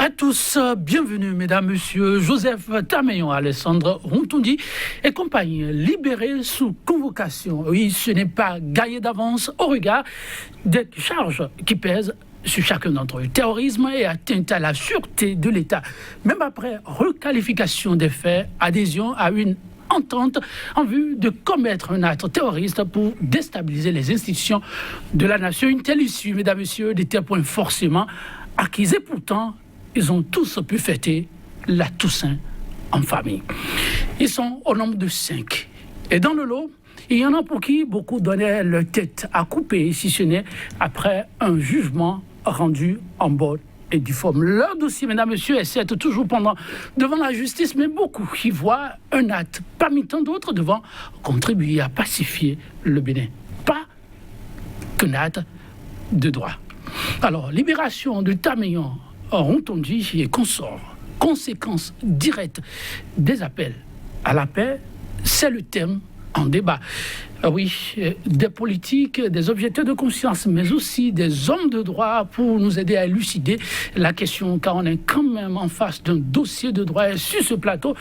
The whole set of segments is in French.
À tous, bienvenue mesdames, messieurs. Joseph Tameyon, Alessandre Rontundi et compagnie libérés sous convocation. Oui, ce n'est pas gagné d'avance au regard des charges qui pèsent sur chacun d'entre eux. Terrorisme et atteinte à la sûreté de l'État. Même après requalification des faits, adhésion à une entente en vue de commettre un acte terroriste pour déstabiliser les institutions de la nation. Une telle issue, mesdames, messieurs, n'était point forcément acquise et pourtant, ils ont tous pu fêter la Toussaint en famille. Ils sont au nombre de 5. Et dans le lot, il y en a pour qui beaucoup donnaient leur tête à couper, si ce n'est après un jugement rendu en bonne et due forme. Leur dossier, mesdames, messieurs, est certes toujours devant la justice, mais beaucoup y voient un acte parmi tant d'autres devant contribuer à pacifier le Bénin. Pas qu'un acte de droit. Alors, libération de Tameyon, Rontundi et consorts, conséquences directes des appels à la paix, c'est le thème en débat. Oui, des politiques, des objecteurs de conscience, mais aussi des hommes de droit pour nous aider à élucider la question, car on est quand même en face d'un dossier de droit. Et sur ce plateau,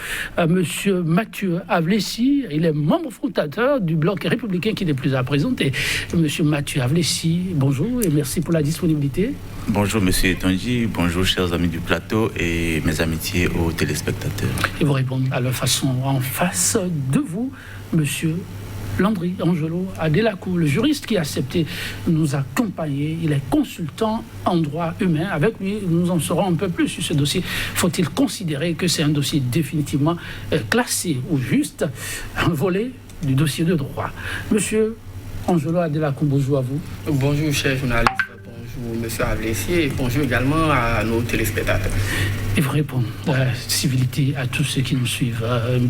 Monsieur Mathieu Avlessi, il est membre fondateur du Bloc républicain qui n'est plus à présenter. Monsieur Mathieu Avlessi, bonjour et merci pour la disponibilité. Bonjour Monsieur Tonji, bonjour chers amis du plateau et mes amitiés aux téléspectateurs. Et vous répondre à leur façon en face de vous, Monsieur Landry Angelo Adelakou, le juriste qui a accepté de nous accompagner. Il est consultant en droit humain. Avec lui, nous en saurons un peu plus sur ce dossier. Faut-il considérer que c'est un dossier définitivement classé ou juste un volet du dossier de droit? Monsieur Angelo Adelakou, bonjour à vous. Bonjour, chers journalistes. Bonjour, monsieur Avlessi, et bonjour également à nos téléspectateurs. Et vous répondre la civilité à tous ceux qui nous suivent.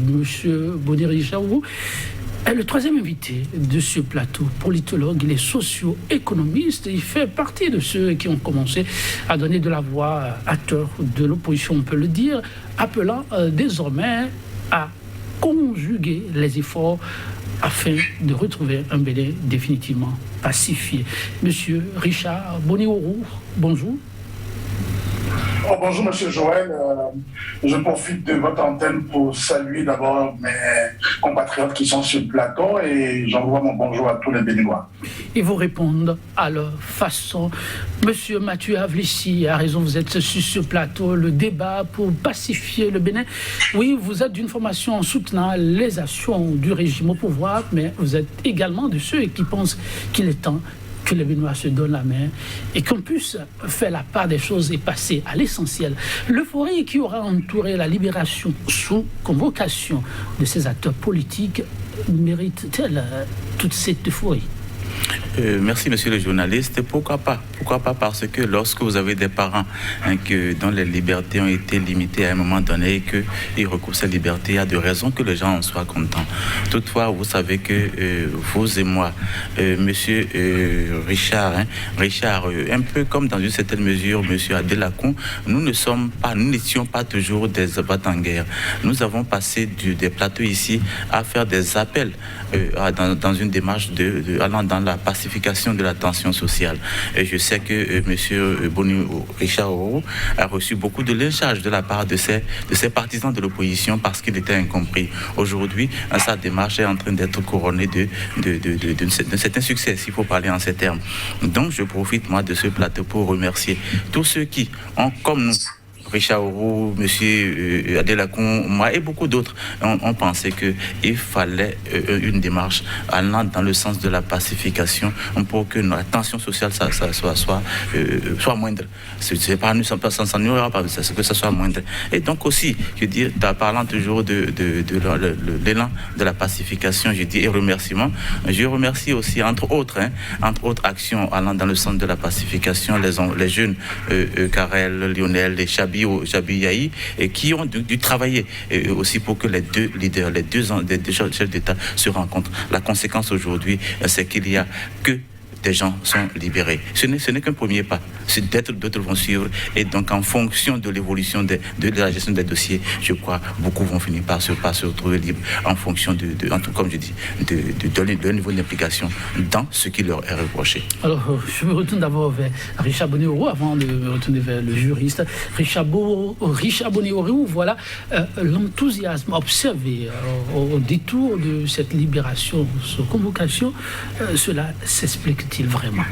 Monsieur Bonny-Richard, vous est le troisième invité de ce plateau, politologue, il est socio-économiste, il fait partie de ceux qui ont commencé à donner de la voix à tort de l'opposition, on peut le dire, appelant désormais à conjuguer les efforts afin de retrouver un Bénin définitivement pacifié. Monsieur Richard Bonny-Orou, bonjour. Oh, bonjour Monsieur Joël, je profite de votre antenne pour saluer d'abord mes compatriotes qui sont sur le plateau et j'envoie mon bonjour à tous les Béninois. Ils vous répondent à leur façon. Monsieur Mathieu Avlessi a raison, vous êtes sur ce plateau, le débat pour pacifier le Bénin. Oui, vous êtes d'une formation en soutenant les actions du régime au pouvoir, mais vous êtes également de ceux qui pensent qu'il est temps que les Béninois se donnent la main et qu'on puisse faire la part des choses et passer à l'essentiel. L'euphorie qui aura entouré la libération sous convocation de ces acteurs politiques mérite-t-elle toute cette euphorie? Merci monsieur le journaliste. Pourquoi pas? Pourquoi pas? Parce que lorsque vous avez des parents dont les libertés ont été limitées à un moment donné et qu'ils recouvrent ces libertés, il y a de raisons que les gens en soient contents. Toutefois, vous savez que vous et moi, monsieur Richard, un peu comme dans une certaine mesure monsieur Adelakou, nous n'étions pas toujours des abattant en guerre. Nous avons passé des plateaux ici à faire des appels dans une démarche allant dans la pacification de la tension sociale. Et je sais que monsieur Richard a reçu beaucoup de lynchage de la part de ses partisans de l'opposition parce qu'il était incompris. Aujourd'hui, sa démarche est en train d'être couronnée d'un certain succès, s'il faut parler en ces termes. Donc je profite moi de ce plateau pour remercier tous ceux qui ont, comme nous, Richard Orou, monsieur Adelakou, moi et beaucoup d'autres ont pensé qu'il fallait une démarche allant dans le sens de la pacification pour que la tension sociale soit moindre. C'est pas nous, ça n'y aura pas, c'est que ça soit moindre. Et donc aussi, je dis, parlant toujours de l'élan de la pacification, je dis, et remerciements, je remercie aussi, entre autres actions allant dans le sens de la pacification, les jeunes, Karel, Lionel, les Chabi Yahi, et qui ont dû travailler aussi pour que les deux leaders, les deux chefs d'État se rencontrent. La conséquence aujourd'hui, c'est qu'il y a que des gens sont libérés. Ce n'est qu'un premier pas. D'autres vont suivre. Et donc, en fonction de l'évolution de la gestion des dossiers, je crois, beaucoup vont finir par se retrouver libres en fonction comme je dis, de niveau d'implication dans ce qui leur est reproché. Alors, je me retourne d'abord vers Richard Bonéoro avant de me retourner vers le juriste. Richard Bonéoro, voilà l'enthousiasme observé au détour de cette libération sous convocation. Cela s'explique-t-il vraiment?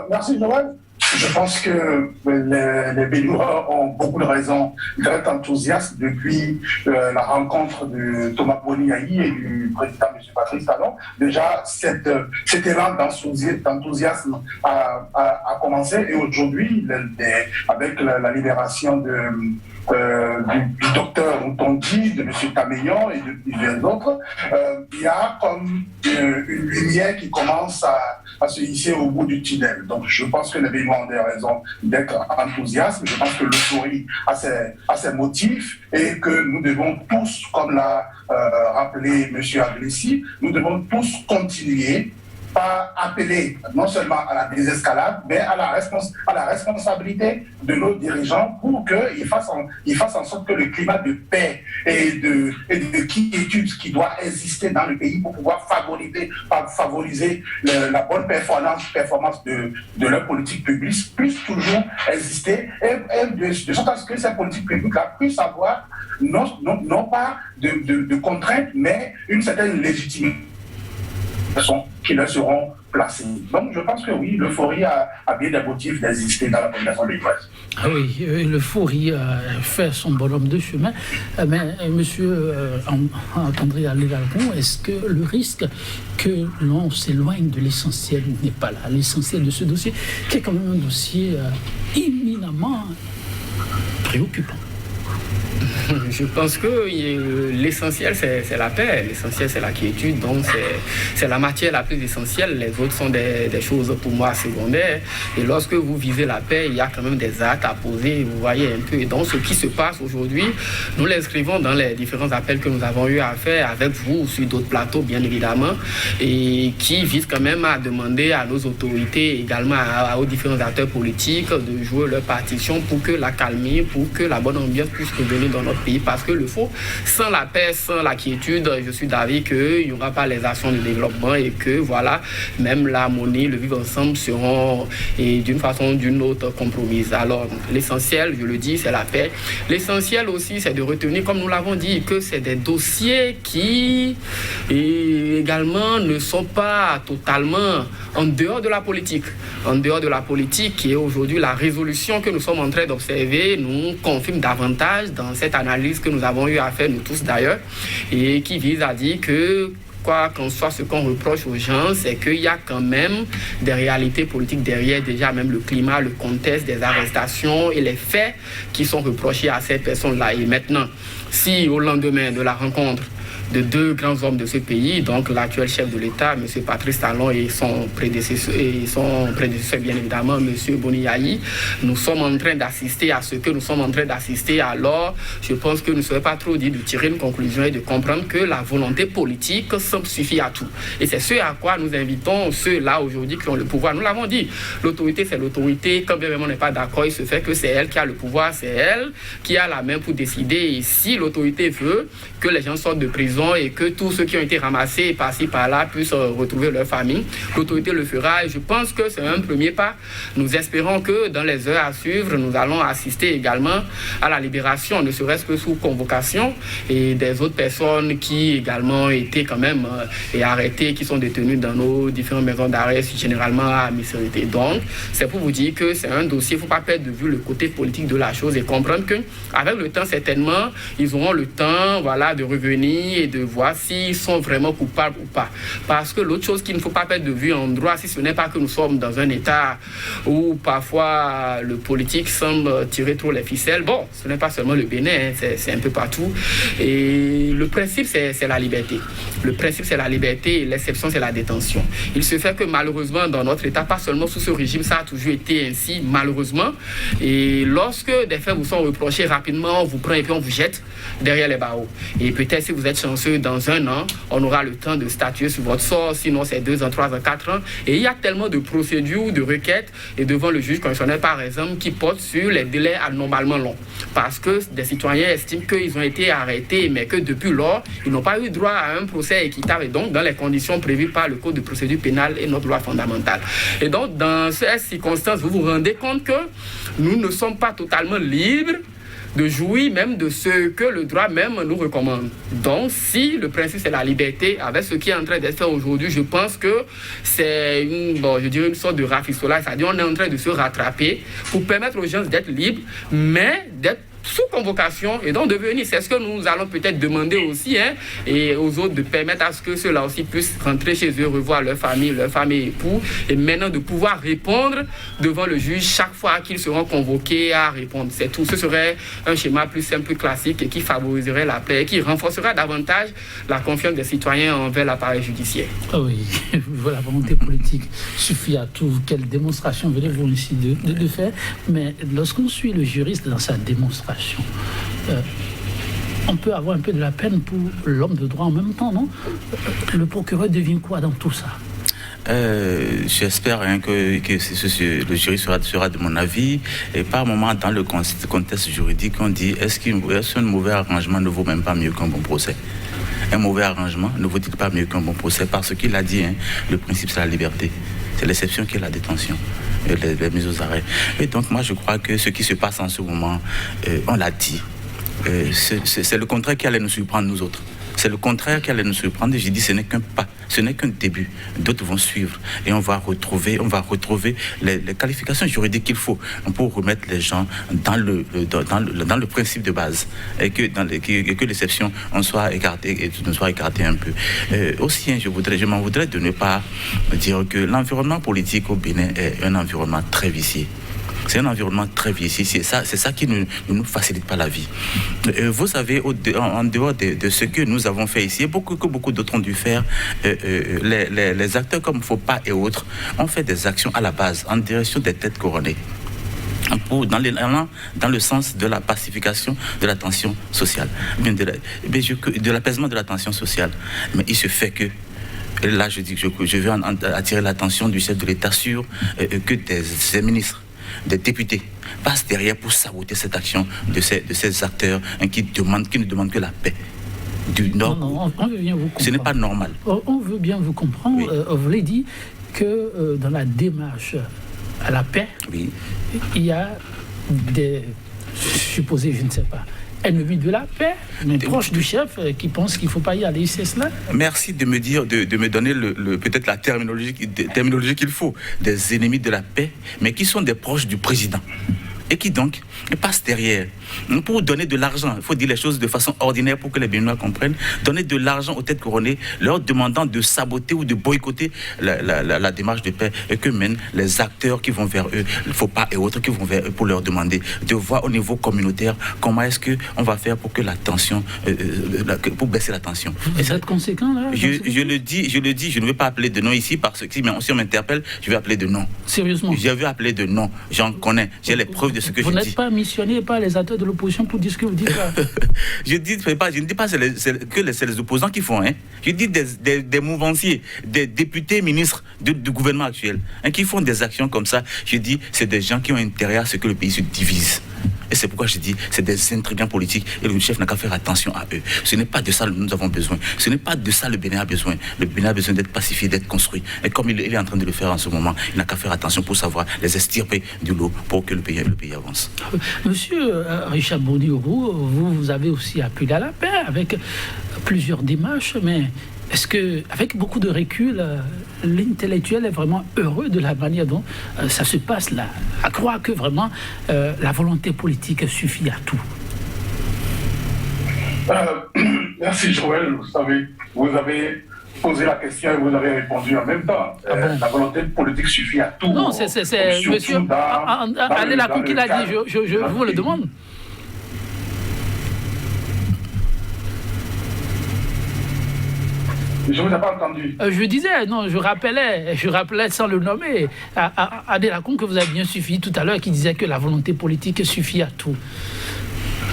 Merci, Joël. Je pense que les Béninois ont beaucoup de raisons d'être enthousiastes depuis la rencontre de Thomas Boni-Yayi et du président M. Patrice Talon. Déjà, cet élan d'enthousiasme a commencé et aujourd'hui, avec la libération du docteur Moutondi, de M. Tameyon et de plusieurs autres, il y a comme une lumière qui commence à se hisser au bout du tunnel. Donc je pense que les Béninois ont des raisons d'être enthousiastes. Je pense que l'euphorie a ses motifs et que nous devons tous, comme l'a rappelé M. Aglessi, nous devons tous continuer pas appeler non seulement à la désescalade, mais à la responsabilité de nos dirigeants pour qu'ils fassent en sorte que le climat de paix et de quiétude qui doit exister dans le pays pour pouvoir favoriser la bonne performance de leur politique publique puisse toujours exister et de sorte à ce que ces politiques publiques-là puissent avoir non pas de contraintes, mais une certaine légitimité qui leur seront placés. Donc je pense que oui, l'euphorie a bien des motifs d'exister dans la population béninoise. Ah oui, l'euphorie fait son bonhomme de chemin. Mais monsieur André Alévalcon, est-ce que le risque que l'on s'éloigne de l'essentiel n'est pas là? L'essentiel de ce dossier, qui est quand même un dossier éminemment préoccupant. Je pense que l'essentiel, c'est la paix, l'essentiel, c'est la quiétude, donc c'est la matière la plus essentielle. Les autres sont des choses pour moi secondaires. Et lorsque vous visez la paix, il y a quand même des actes à poser, vous voyez un peu. Et donc, ce qui se passe aujourd'hui, nous l'inscrivons dans les différents appels que nous avons eu à faire avec vous sur d'autres plateaux, bien évidemment, et qui visent quand même à demander à nos autorités, également aux différents acteurs politiques, de jouer leur partition pour que la calmie, pour que la bonne ambiance puisse revenir dans notre pays, parce que le faut, sans la paix, sans la quiétude, je suis d'avis qu'il n'y aura pas les actions de développement et que voilà, même l'harmonie, le vivre ensemble seront d'une façon ou d'une autre compromises. Alors l'essentiel, je le dis, c'est la paix. L'essentiel aussi, c'est de retenir, comme nous l'avons dit, que c'est des dossiers qui également ne sont pas totalement en dehors de la politique. En dehors de la politique, qui est aujourd'hui la résolution que nous sommes en train d'observer, nous confirme davantage dans cette analyse que nous avons eu à faire, nous tous d'ailleurs, et qui vise à dire que quoi qu'en soit ce qu'on reproche aux gens, c'est qu'il y a quand même des réalités politiques derrière, déjà même le climat, le contexte des arrestations et les faits qui sont reprochés à ces personnes-là. Et maintenant, si au lendemain de la rencontre de deux grands hommes de ce pays, donc l'actuel chef de l'État, M. Patrice Talon, et son prédécesseur bien évidemment, M. Boni-Yayi, nous sommes en train d'assister à ce que nous sommes en train d'assister. Alors, je pense que nous ne serait pas trop dit de tirer une conclusion et de comprendre que la volonté politique suffit à tout. Et c'est ce à quoi nous invitons ceux-là aujourd'hui qui ont le pouvoir. Nous l'avons dit, l'autorité, c'est l'autorité. Quand bien même on n'est pas d'accord, il se fait que c'est elle qui a le pouvoir, c'est elle qui a la main pour décider. Et si l'autorité veut que les gens sortent de prison et que tous ceux qui ont été ramassés par-ci par-là puissent retrouver leur famille, l'autorité le fera et je pense que c'est un premier pas. Nous espérons que dans les heures à suivre, nous allons assister également à la libération, ne serait-ce que sous convocation, et des autres personnes qui également étaient quand même arrêtées, qui sont détenues dans nos différentes maisons d'arrêt, généralement à Misérité. Donc, c'est pour vous dire que c'est un dossier, il ne faut pas perdre de vue le côté politique de la chose et comprendre qu'avec le temps, certainement, ils auront le temps, voilà, de revenir et de voir s'ils sont vraiment coupables ou pas. Parce que l'autre chose qu'il ne faut pas perdre de vue en droit, si ce n'est pas que nous sommes dans un état où parfois le politique semble tirer trop les ficelles, bon, ce n'est pas seulement le Bénin, hein, c'est un peu partout. Et le principe, c'est la liberté. Le principe, c'est la liberté et l'exception, c'est la détention. Il se fait que malheureusement, dans notre état, pas seulement sous ce régime, ça a toujours été ainsi, malheureusement. Et lorsque des faits vous sont reprochés rapidement, on vous prend et puis on vous jette derrière les barreaux. Et peut-être si vous êtes chanceux, dans 1 an, on aura le temps de statuer sur votre sort, sinon c'est 2 ans, 3 ans, 4 ans. Et il y a tellement de procédures, de requêtes, et devant le juge constitutionnel, par exemple, qui portent sur les délais anormalement longs. Parce que des citoyens estiment qu'ils ont été arrêtés, mais que depuis lors, ils n'ont pas eu droit à un procès équitable, et donc dans les conditions prévues par le Code de procédure pénale et notre loi fondamentale. Et donc, dans ces circonstances, vous vous rendez compte que nous ne sommes pas totalement libres de jouir même de ce que le droit même nous recommande. Donc, si le principe c'est la liberté, avec ce qui est en train d'être fait aujourd'hui, je pense que c'est une sorte de rafistolage, c'est-à-dire on est en train de se rattraper pour permettre aux gens d'être libres, mais d'être sous convocation et donc de venir. C'est ce que nous allons peut-être demander aussi et aux autres de permettre à ce que ceux-là aussi puissent rentrer chez eux, revoir leur famille et époux, et maintenant de pouvoir répondre devant le juge chaque fois qu'ils seront convoqués à répondre. C'est tout. Ce serait un schéma plus simple, plus classique et qui favoriserait la paix et qui renforcera davantage la confiance des citoyens envers l'appareil judiciaire. Ah oui, la volonté politique suffit à tout. Quelle démonstration venez-vous ici de faire? Mais lorsqu'on suit le juriste dans sa démonstration, on peut avoir un peu de la peine pour l'homme de droit en même temps, non? Le procureur devient quoi dans tout ça? J'espère que le jury sera de mon avis. Et par moment, dans le contexte juridique, on dit est-ce qu'un mauvais arrangement ne vaut même pas mieux qu'un bon procès? Un mauvais arrangement ne vaut-il pas mieux qu'un bon procès? Parce qu'il a dit, le principe c'est la liberté. C'est l'exception qui est la détention, les mises aux arrêts. Et donc moi je crois que ce qui se passe en ce moment, on l'a dit, c'est le contraire qui allait nous surprendre nous autres. C'est le contraire qui allait nous surprendre. J'ai dit ce n'est qu'un pas, ce n'est qu'un début. D'autres vont suivre et on va retrouver les qualifications juridiques qu'il faut pour remettre les gens dans le principe de base et que l'exception on soit écarté et ne soit écarté un peu. Aussi, je m'en voudrais de ne pas dire que l'environnement politique au Bénin est un environnement très vicié. C'est un environnement très vicié. C'est ça qui ne nous facilite pas la vie. Vous savez, en dehors de ce que nous avons fait ici, que beaucoup d'autres ont dû faire, les acteurs comme FOPA et autres ont fait des actions à la base en direction des têtes couronnées, dans le sens de la pacification de la tension sociale, de l'apaisement de la tension sociale. Mais il se fait que là, je veux attirer l'attention du chef de l'État sur que des ministres, des députés passent derrière pour saboter cette action de ces acteurs qui ne demandent que la paix. Non, on veut bien vous comprendre. Ce n'est pas normal. On veut bien vous comprendre. Oui. Vous l'avez dit que dans la démarche à la paix, oui, il y a des supposés, je ne sais pas, ennemis de la paix, mais proches du chef qui pensent qu'il ne faut pas y aller, c'est cela? Merci de me dire, de me donner peut-être la terminologie qu'il faut, des ennemis de la paix, mais qui sont des proches du président. Et qui donc passent derrière pour donner de l'argent. Il faut dire les choses de façon ordinaire pour que les Béninois comprennent. Donner de l'argent aux têtes couronnées, leur demandant de saboter ou de boycotter la démarche de paix et que mènent les acteurs qui vont vers eux, il ne faut pas et autres qui vont vers eux pour leur demander de voir au niveau communautaire comment est-ce qu'on va faire pour que la tension, pour baisser la tension. Et ça va être conséquent là? Je le dis, je ne veux pas appeler de nom ici parce que si on m'interpelle, je vais appeler de nom. Sérieusement? Je vais appeler de nom. J'en connais, j'ai les preuves de ce que je dis. Vous n'êtes pas missionné par les acteurs de l'opposition pour dire ce que vous dites là? Je ne dis pas que c'est les opposants qui font. Je dis des mouvanciers, des députés, ministres du gouvernement actuel qui font des actions comme ça. Je dis c'est des gens qui ont intérêt à ce que le pays se divise. Et c'est pourquoi je dis c'est des intrigants politiques et le chef n'a qu'à faire attention à eux. Ce n'est pas de ça que nous avons besoin. Ce n'est pas de ça le Bénin a besoin. Le Bénin a besoin d'être pacifié, d'être construit. Et comme il est en train de le faire en ce moment, il n'a qu'à faire attention pour savoir les extirper du lot pour que le pays avance. Monsieur Richard Boni-Orou, vous avez aussi appelé à la paix avec plusieurs démarches, mais est-ce que, avec beaucoup de recul, l'intellectuel est vraiment heureux de la manière dont ça se passe là, à croire que vraiment la volonté politique suffit à tout? Merci Joël, vous avez posé la question et vous avez répondu en même temps. La volonté politique suffit à tout. Non, c'est monsieur Alain Lacou qui l'a dit, je vous le demande. Je ne vous ai pas entendu. Je disais, non, je rappelais sans le nommer à Delacon que vous avez bien suffi tout à l'heure qui disait que la volonté politique suffit à tout.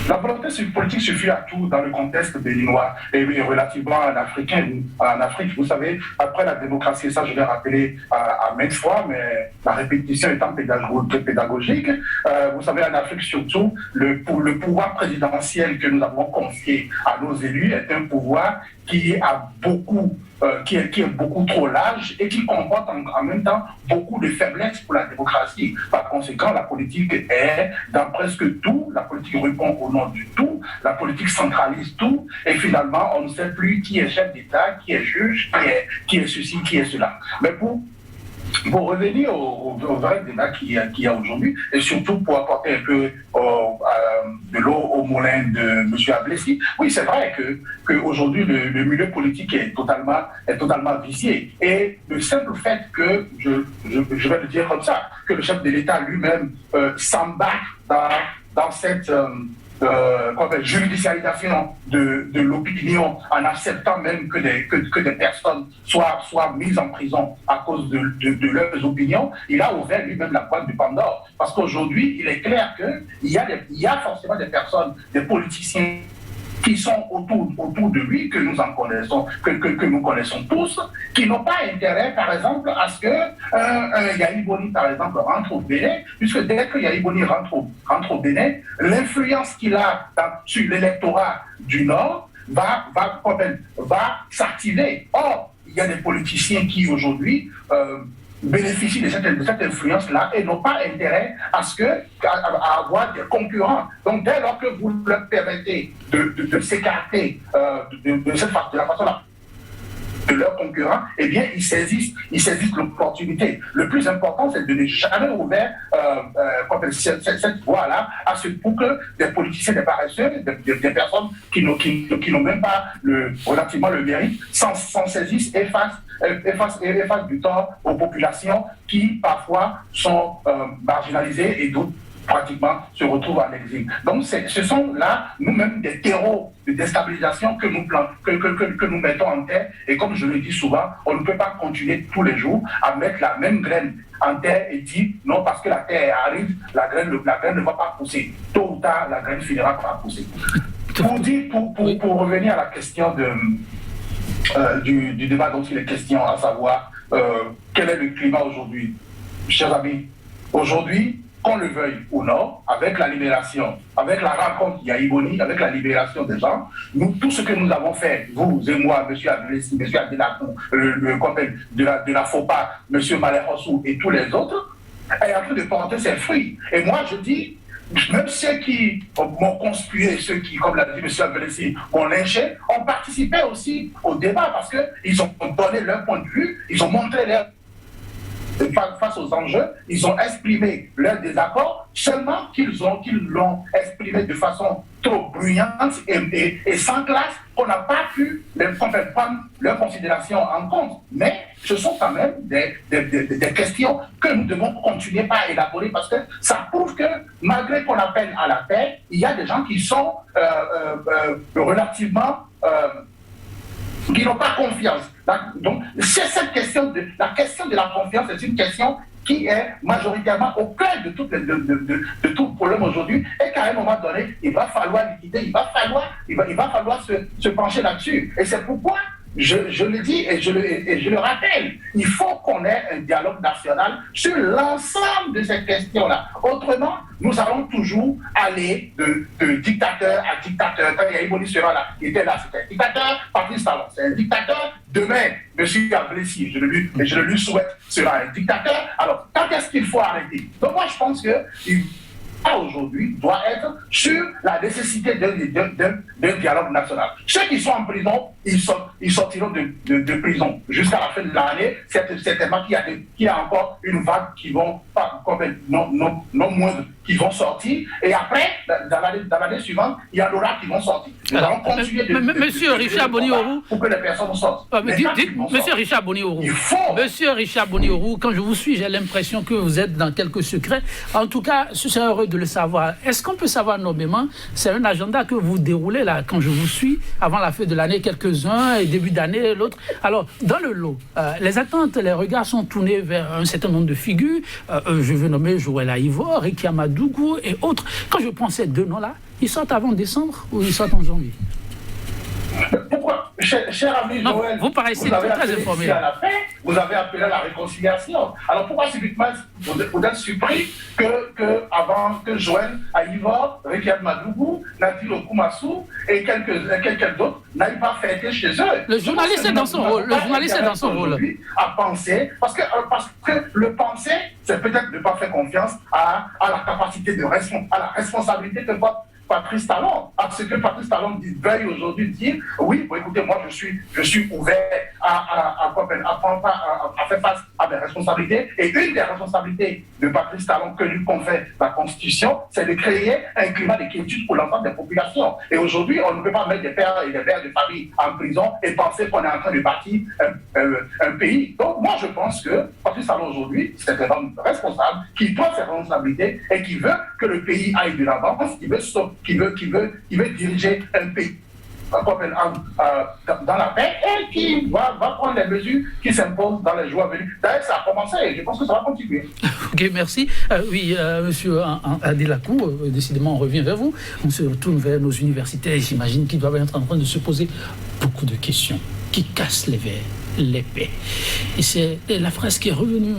La volonté politique suffit à tout dans le contexte béninois et relativement en Afrique. Vous savez, après la démocratie, ça je l'ai rappelé à maintes fois, mais la répétition étant pédagogique, vous savez, en Afrique surtout, le pouvoir présidentiel que nous avons confié à nos élus est un pouvoir qui est beaucoup trop large et qui comporte en même temps beaucoup de faiblesses pour la démocratie. Par conséquent, la politique est dans presque tout, la politique répond au nom du tout, la politique centralise tout, et finalement, on ne sait plus qui est chef d'État, qui est juge, qui est ceci, qui est cela. Mais pour revenir au vrai débat qu'il y a aujourd'hui, et surtout pour apporter un peu de l'eau au moulin de M. Ablessi, oui, c'est vrai qu'aujourd'hui, le milieu politique est totalement vicié. Et le simple fait que, je vais le dire comme ça, que le chef de l'État lui-même s'embarque dans cette judiciarisation de l'opinion, en acceptant même que des personnes soient mises en prison à cause de leurs opinions, il a ouvert lui-même la boîte de Pandore. Parce qu'aujourd'hui, il est clair qu'il y a forcément des personnes, des politiciens qui sont autour de lui, que nous connaissons tous, qui n'ont pas intérêt, par exemple, à ce que Yahi Boni, par exemple, rentre au Bénin, puisque dès que Yahi Boni rentre au Bénin, l'influence qu'il a sur l'électorat du Nord va s'activer. Or, il y a des politiciens qui, aujourd'hui, bénéficient de cette influence-là et n'ont pas intérêt à avoir des concurrents. Donc, dès lors que vous leur permettez de s'écarter de la façon de leurs concurrents, eh bien, ils saisissent l'opportunité. Le plus important, c'est de ne jamais ouvrir cette voie-là pour que des politiciens, des paresseux, des personnes qui n'ont même pas relativement le mérite, s'en saisissent et fassent du tort aux populations qui, parfois, sont marginalisées et d'autres pratiquement se retrouvent en exil. Donc, ce sont là, nous-mêmes, des terreaux de déstabilisation que nous mettons en terre. Et comme je le dis souvent, on ne peut pas continuer tous les jours à mettre la même graine en terre et dire non, parce que la terre arrive, la graine ne va pas pousser. Tôt ou tard, la graine finira par pousser. Pour revenir à la question du débat dont il est question, à savoir quel est le climat aujourd'hui. Chers amis, aujourd'hui, qu'on le veuille ou non, avec la libération, avec la rencontre Yahi Boni, avec la libération des gens, tout ce que nous avons fait, vous et moi, M. Ablessi, M. Adelakou, de la FOPA, M. Malekhossou et tous les autres, est en train de porter ses fruits. Et moi, je dis, même ceux qui m'ont conspué, ceux qui, comme l'a dit M. Ablessi, m'ont lynché, ont participé aussi au débat parce qu'ils ont donné leur point de vue, ils ont montré leur face aux enjeux, ils ont exprimé leur désaccord, seulement qu'ils l'ont exprimé de façon trop bruyante et sans classe, qu'on n'a pas pu prendre leur considération en compte. Mais ce sont quand même des questions que nous devons continuer par élaborer parce que ça prouve que malgré qu'on appelle à la paix, il y a des gens qui sont relativement qui n'ont pas confiance. Donc, c'est cette question la question de la confiance, c'est une question qui est majoritairement au cœur de tout le problème aujourd'hui, et qu'à un moment donné, il va falloir liquider, il va falloir se pencher là-dessus. Et c'est pourquoi je le dis et je le rappelle, il faut qu'on ait un dialogue national sur l'ensemble de ces questions-là. Autrement, nous allons toujours aller de dictateur à dictateur. Quand Yahi Boni sera là, il était là, c'était un dictateur. Patrice Talon, c'est un dictateur. Demain, M. Ablessi, je le lui souhaite, sera un dictateur. Alors, quand est-ce qu'il faut arrêter? Donc moi, je pense que aujourd'hui doit être sur la nécessité d'un dialogue national. Ceux qui sont en prison, ils sortiront de prison jusqu'à la fin de l'année. C'est certainement qu'il y a encore une vague qui vont pas non moindre qui vont sortir, et après dans l'année suivante il y en aura qui vont sortir. Nous allons continuer Monsieur Richard Boni-Orou, pour que les personnes sortent. Monsieur Richard Boni-Orou, Monsieur Richard Boni-Orou, quand je vous suis, j'ai l'impression que vous êtes dans quelques secrets. En tout cas, je serais heureux de le savoir. Est-ce qu'on peut savoir nommément, c'est un agenda que vous déroulez là, quand je vous suis, avant la fin de l'année, quelques-uns, et début d'année, l'autre. Alors, dans le lot, les attentes, les regards sont tournés vers un certain nombre de figures. Je veux nommer Joël Aïvor, Ricky Amadougou et autres. Quand je prends ces deux noms-là, ils sortent avant décembre ou ils sortent en janvier? Pourquoi, cher ami Non, Joël, vous paraissez avez très appelé informé. ici à la paix, vous avez appelé à la réconciliation. Alors pourquoi subitement vous êtes surpris que avant que Joël Aïva, Rekiad Madougou, Nadine Okumassou et quelques d'autres n'aillent pas fêter chez eux? Le journaliste est dans son rôle. Le journaliste est dans son rôle. À penser, parce que le penser, c'est peut-être ne pas faire confiance à la capacité à la responsabilité que Patrice Talon, à ce que Patrice Talon veuille aujourd'hui dire, oui, bon, écoutez, moi je suis ouvert à faire face à mes responsabilités. Et une des responsabilités de Patrice Talon que lui confère la Constitution, c'est de créer un climat d'inquiétude pour l'ensemble des populations. Et aujourd'hui, on ne peut pas mettre des pères et des mères de famille en prison et penser qu'on est en train de bâtir un pays. Donc moi je pense que Patrice Talon aujourd'hui, c'est un homme responsable qui prend ses responsabilités et qui veut que le pays aille de l'avance, qui veut diriger un pays dans la paix et qui va prendre les mesures qui s'imposent dans les jours à venir. D'ailleurs, ça a commencé et je pense que ça va continuer. Ok, merci. Monsieur Adelakou, décidément, on revient vers vous. On se retourne vers nos universitaires. J'imagine qu'ils doivent être en train de se poser beaucoup de questions qui cassent les verres, les paix. Et c'est la phrase qui est revenue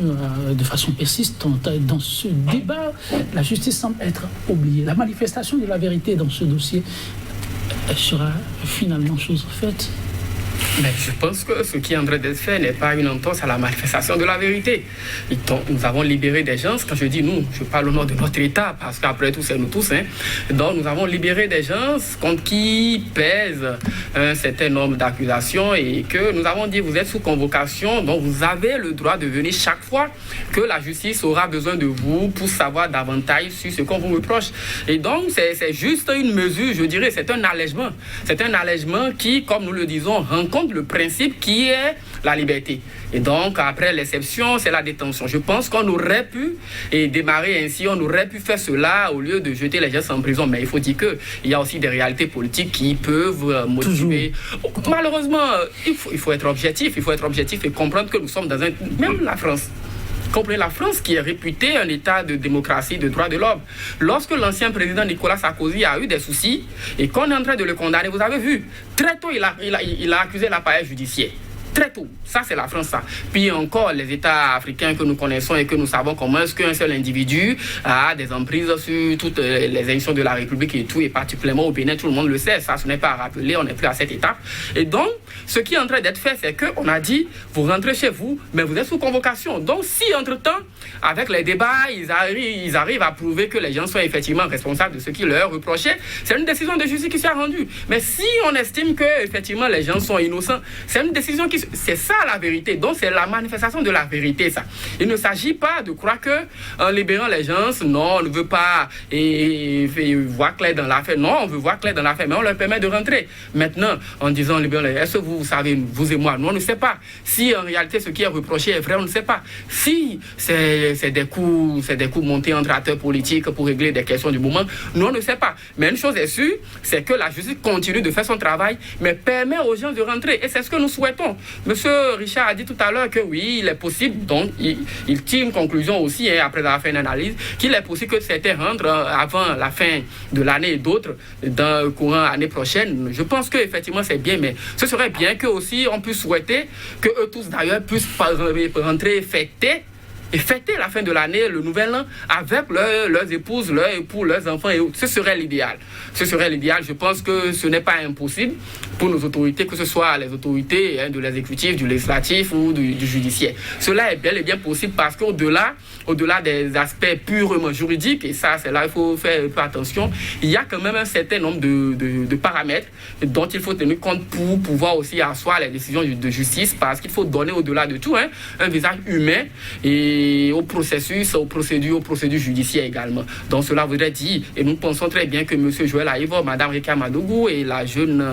de façon persistante dans ce débat. La justice semble être oubliée. La manifestation de la vérité dans ce dossier sera finalement chose faite. Mais je pense que ce qui est en train d'être fait n'est pas une entorse à la manifestation de la vérité. Donc, nous avons libéré des gens. Quand je dis nous, je parle au nom de notre État, parce qu'après tout, c'est nous tous. Donc, nous avons libéré des gens contre qui pèse un certain nombre d'accusations et que nous avons dit, vous êtes sous convocation, donc vous avez le droit de venir chaque fois que la justice aura besoin de vous pour savoir davantage sur ce qu'on vous reproche. Et donc, c'est juste une mesure, je dirais, c'est un allègement. C'est un allègement qui, comme nous le disons, rencontre le principe qui est la liberté. Et donc, après l'exception, c'est la détention. Je pense qu'on aurait pu démarrer ainsi, on aurait pu faire cela au lieu de jeter les gens en prison. Mais il faut dire qu'il y a aussi des réalités politiques qui peuvent motiver. Toujours. Malheureusement, il faut être objectif. Il faut être objectif et comprendre que nous sommes dans même la France. Comprenez, la France qui est réputée un état de démocratie, de droits de l'homme. Lorsque l'ancien président Nicolas Sarkozy a eu des soucis et qu'on est en train de le condamner, vous avez vu, très tôt il a accusé l'appareil judiciaire. Très tôt. Ça, c'est la France, ça. Puis encore, les États africains que nous connaissons et que nous savons comment est-ce qu'un seul individu a des emprises sur toutes les institutions de la République et tout, et particulièrement au Bénin, tout le monde le sait. Ça, ce n'est pas à rappeler, on n'est plus à cette étape. Et donc, ce qui est en train d'être fait, c'est qu'on a dit, vous rentrez chez vous, mais vous êtes sous convocation. Donc, si, entre-temps, avec les débats, ils arrivent à prouver que les gens sont effectivement responsables de ce qui leur reprochait, c'est une décision de justice qui s'est rendue. Mais si on estime que, effectivement, les gens sont innocents, c'est une décision qui... C'est ça la vérité. Donc c'est la manifestation de la vérité, ça. Il ne s'agit pas de croire que en libérant les gens, non, on ne veut pas voir clair dans l'affaire. Non, on veut voir clair dans l'affaire, mais on leur permet de rentrer. Maintenant, en disant libérant les gens, est-ce que vous savez, vous et moi, nous on ne sait pas. Si en réalité ce qui est reproché est vrai, on ne sait pas. Si c'est des coups montés entre acteurs politiques pour régler des questions du moment, nous on ne sait pas. Mais une chose est sûre, c'est que la justice continue de faire son travail, mais permet aux gens de rentrer. Et c'est ce que nous souhaitons. Monsieur Richard a dit tout à l'heure que oui, il est possible, donc il tire une conclusion aussi, après avoir fait une analyse, qu'il est possible que certains rentrent avant la fin de l'année et d'autres dans le courant l'année prochaine. Je pense qu'effectivement c'est bien, mais ce serait bien que aussi on puisse souhaiter que eux tous d'ailleurs puissent rentrer fêter la fin de l'année, le nouvel an, avec leurs épouses, leurs époux, leurs enfants et autres. Ce serait l'idéal. Ce serait l'idéal. Je pense que ce n'est pas impossible pour nos autorités, que ce soit les autorités de l'exécutif, du législatif ou du judiciaire. Cela est bel et bien possible parce qu'au-delà des aspects purement juridiques, et ça, c'est là il faut faire un peu attention, il y a quand même un certain nombre de paramètres dont il faut tenir compte pour pouvoir aussi asseoir les décisions de justice, parce qu'il faut donner au-delà de tout un visage humain et aux processus, aux procédures judiciaires également. Donc cela voudrait dire, et nous pensons très bien que M. Joël Aïva, Mme Rekiad Madougou et la jeune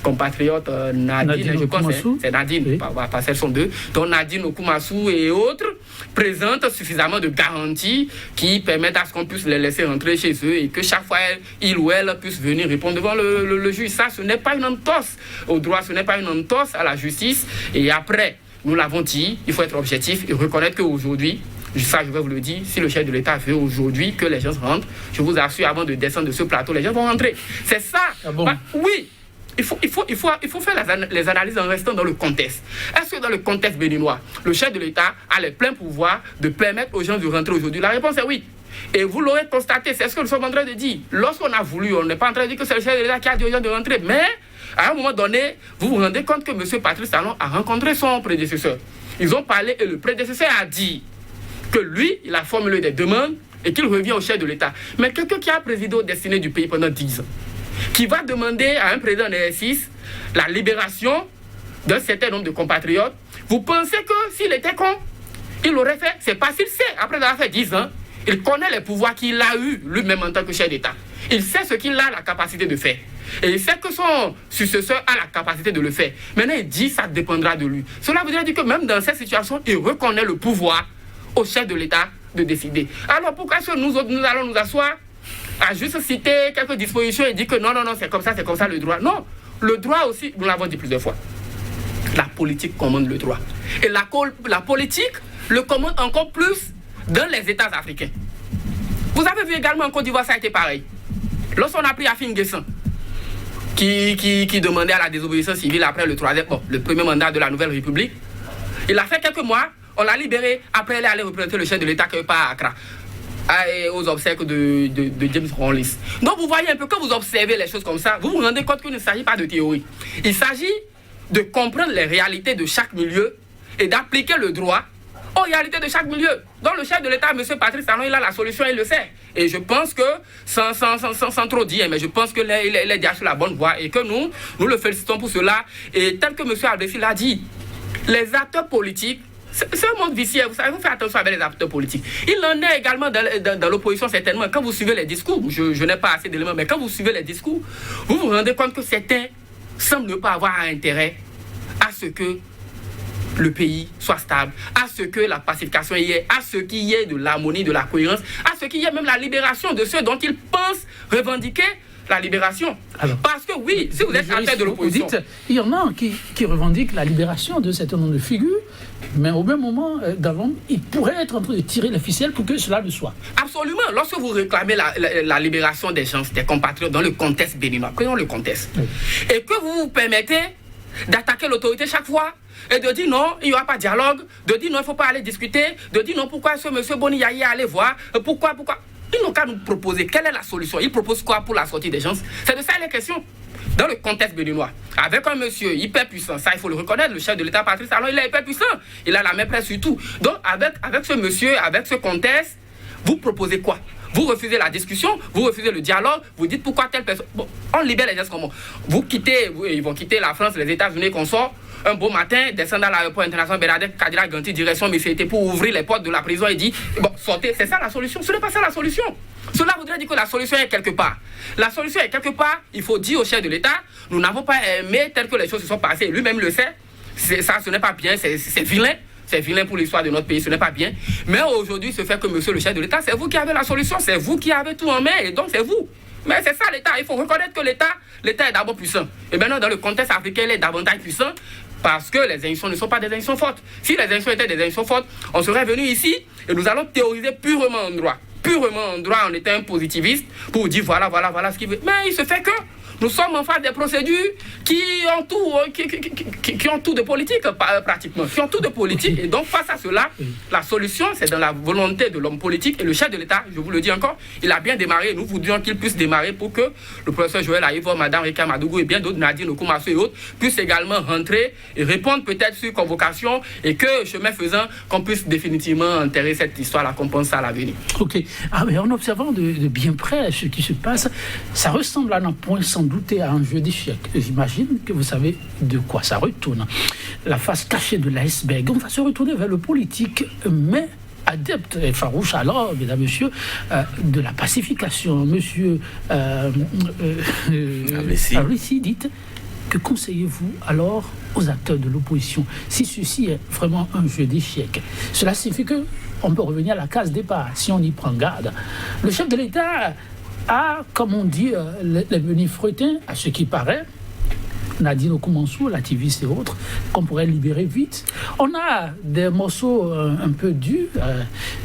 compatriote Nadine, je pense, c'est Nadine, oui. Pas celles sont deux, donc Nadine Okumassou et autres, présentent suffisamment de garanties qui permettent à ce qu'on puisse les laisser rentrer chez eux et que chaque fois, il ou elle puisse venir répondre devant le juge. Ça, ce n'est pas une entorse au droit, ce n'est pas une entorse à la justice. Et après, nous l'avons dit, il faut être objectif et reconnaître qu'aujourd'hui, Ça, je vais vous le dire, si le chef de l'État veut aujourd'hui que les gens rentrent, je vous assure, avant de descendre de ce plateau, les gens vont rentrer. C'est ça. Ah bon? Oui. Il faut faire les analyses en restant dans le contexte. Est-ce que dans le contexte béninois, le chef de l'État a les pleins pouvoirs de permettre aux gens de rentrer aujourd'hui? La réponse est oui. Et vous l'aurez constaté, c'est ce que nous sommes en train de dire. Lorsqu'on a voulu, on n'est pas en train de dire que c'est le chef de l'État qui a dit aux gens de rentrer. Mais à un moment donné, vous vous rendez compte que M. Patrice Talon a rencontré son prédécesseur. Ils ont parlé et le prédécesseur a dit que lui, il a formulé des demandes et qu'il revient au chef de l'État. Mais quelqu'un qui a présidé aux destinées du pays pendant 10 ans, qui va demander à un président de R6 la libération d'un certain nombre de compatriotes, vous pensez que s'il était con, il l'aurait fait? C'est parce qu'il sait, après avoir fait 10 ans, il connaît les pouvoirs qu'il a eu lui-même en tant que chef d'État. Il sait ce qu'il a la capacité de faire. Et il sait que son successeur a la capacité de le faire. Maintenant, il dit que ça dépendra de lui. Cela voudrait dire que même dans cette situation, il reconnaît le pouvoir au chef de l'État de décider. Alors pourquoi est-ce que nous autres, nous allons nous asseoir à juste citer quelques dispositions et dire que non, c'est comme ça le droit? Non, le droit aussi, nous l'avons dit plusieurs fois. La politique commande le droit. Et la politique le commande encore plus dans les États africains. Vous avez vu également en Côte d'Ivoire, ça a été pareil. Lorsqu'on a pris Afin Guessan, qui demandait à la désobéissance civile après le premier mandat de la Nouvelle République, il a fait quelques mois, on l'a libéré, après elle est allée représenter le chef de l'État quelque part à Accra, aux obsèques de James Rawlings. Donc vous voyez un peu, quand vous observez les choses comme ça, vous vous rendez compte qu'il ne s'agit pas de théorie. Il s'agit de comprendre les réalités de chaque milieu et d'appliquer le droit aux réalités de chaque milieu. Donc le chef de l'État, M. Patrice Talon, il a la solution, il le sait. Et je pense que, sans trop dire, mais je pense qu'il est déjà sur la bonne voie et que nous le félicitons pour cela. Et tel que M. Abdessi l'a dit, les acteurs politiques, c'est un monde vicieux, vous savez, vous faites attention avec les acteurs politiques. Il en est également dans l'opposition certainement. Quand vous suivez les discours, je n'ai pas assez d'éléments, mais quand vous suivez les discours, vous vous rendez compte que certains semblent ne pas avoir intérêt à ce que le pays soit stable, à ce que la pacification y ait, à ce qu'il y ait de l'harmonie, de la cohérence, à ce qu'il y ait même la libération de ceux dont ils pensent revendiquer la libération. Alors, parce que oui, si vous êtes à la tête de l'opposition... Il y en a qui revendiquent la libération de certain nombre de figures, mais au même moment, ils pourraient être en train de tirer les ficelles pour que cela le soit. Absolument. Lorsque vous réclamez la libération des gens, des compatriotes dans le contexte béninois, prenons le contexte, oui, et que vous vous permettez d'attaquer l'autorité chaque fois, et de dire non, il n'y aura pas de dialogue, de dire non, il ne faut pas aller discuter, de dire non, pourquoi ce monsieur Boni Yaye est allé voir, pourquoi ils n'ont qu'à nous proposer quelle est la solution. Ils proposent quoi pour la sortie des gens? C'est de ça les questions. Dans le contexte béninois, avec un monsieur hyper puissant, ça il faut le reconnaître, le chef de l'État Patrice Talon, il est hyper puissant, il a la main près sur tout. Donc avec ce monsieur, avec ce contexte, vous proposez quoi? Vous refusez la discussion, vous refusez le dialogue, vous dites pourquoi telle personne... Bon, on libère les gens comment? Ils vont quitter la France, les États-Unis qu'on sort, un beau matin, descendre à l'aéroport international Bernadette Kadira Ganti, direction MCT, pour ouvrir les portes de la prison et dire, bon, sortez, c'est ça la solution? Ce n'est pas ça la solution. Cela voudrait dire que la solution est quelque part. La solution est quelque part, il faut dire au chef de l'État, nous n'avons pas aimé tel que les choses se sont passées, lui-même le sait, ça ce n'est pas bien, c'est vilain. C'est vilain pour l'histoire de notre pays, ce n'est pas bien. Mais aujourd'hui, ce fait que monsieur le chef de l'État, c'est vous qui avez la solution, c'est vous qui avez tout en main, et donc c'est vous. Mais c'est ça l'État, il faut reconnaître que l'État est d'abord puissant. Et maintenant, dans le contexte africain, il est davantage puissant parce que les institutions ne sont pas des institutions fortes. Si les institutions étaient des institutions fortes, on serait venu ici et nous allons théoriser purement en droit. Purement en droit, on était un positiviste pour dire voilà ce qu'il veut. Mais il se fait que nous sommes en face des procédures qui ont tout de politique, pratiquement. Qui ont tout de politique. Et donc, face à cela, la solution, c'est dans la volonté de l'homme politique. Et le chef de l'État, je vous le dis encore, il a bien démarré. Nous voudrions qu'il puisse démarrer pour que le professeur Joël Aïvo, Madame Rika Madougou et bien d'autres, Nadine Okumasso et autres, puissent également rentrer et répondre peut-être sur convocation et que, chemin faisant, qu'on puisse définitivement enterrer cette histoire-là, qu'on pense à l'avenir. Ok. Ah, mais en observant de bien près ce qui se passe, ça ressemble à un point sans doute à un jeu d'échecs. J'imagine que vous savez de quoi ça retourne. La face cachée de l'iceberg. On va se retourner vers le politique, mais adepte et farouche alors, mesdames, messieurs, de la pacification. Monsieur Abdessi, dites, que conseillez-vous alors aux acteurs de l'opposition si ceci est vraiment un jeu d'échecs? Cela signifie qu'on peut revenir à la case départ si on y prend garde. Le chef de l'État a, comme on dit, les menus freutins, à ce qui paraît, Nadine Okumansou, l'activiste et autres, qu'on pourrait libérer vite. On a des morceaux un peu durs,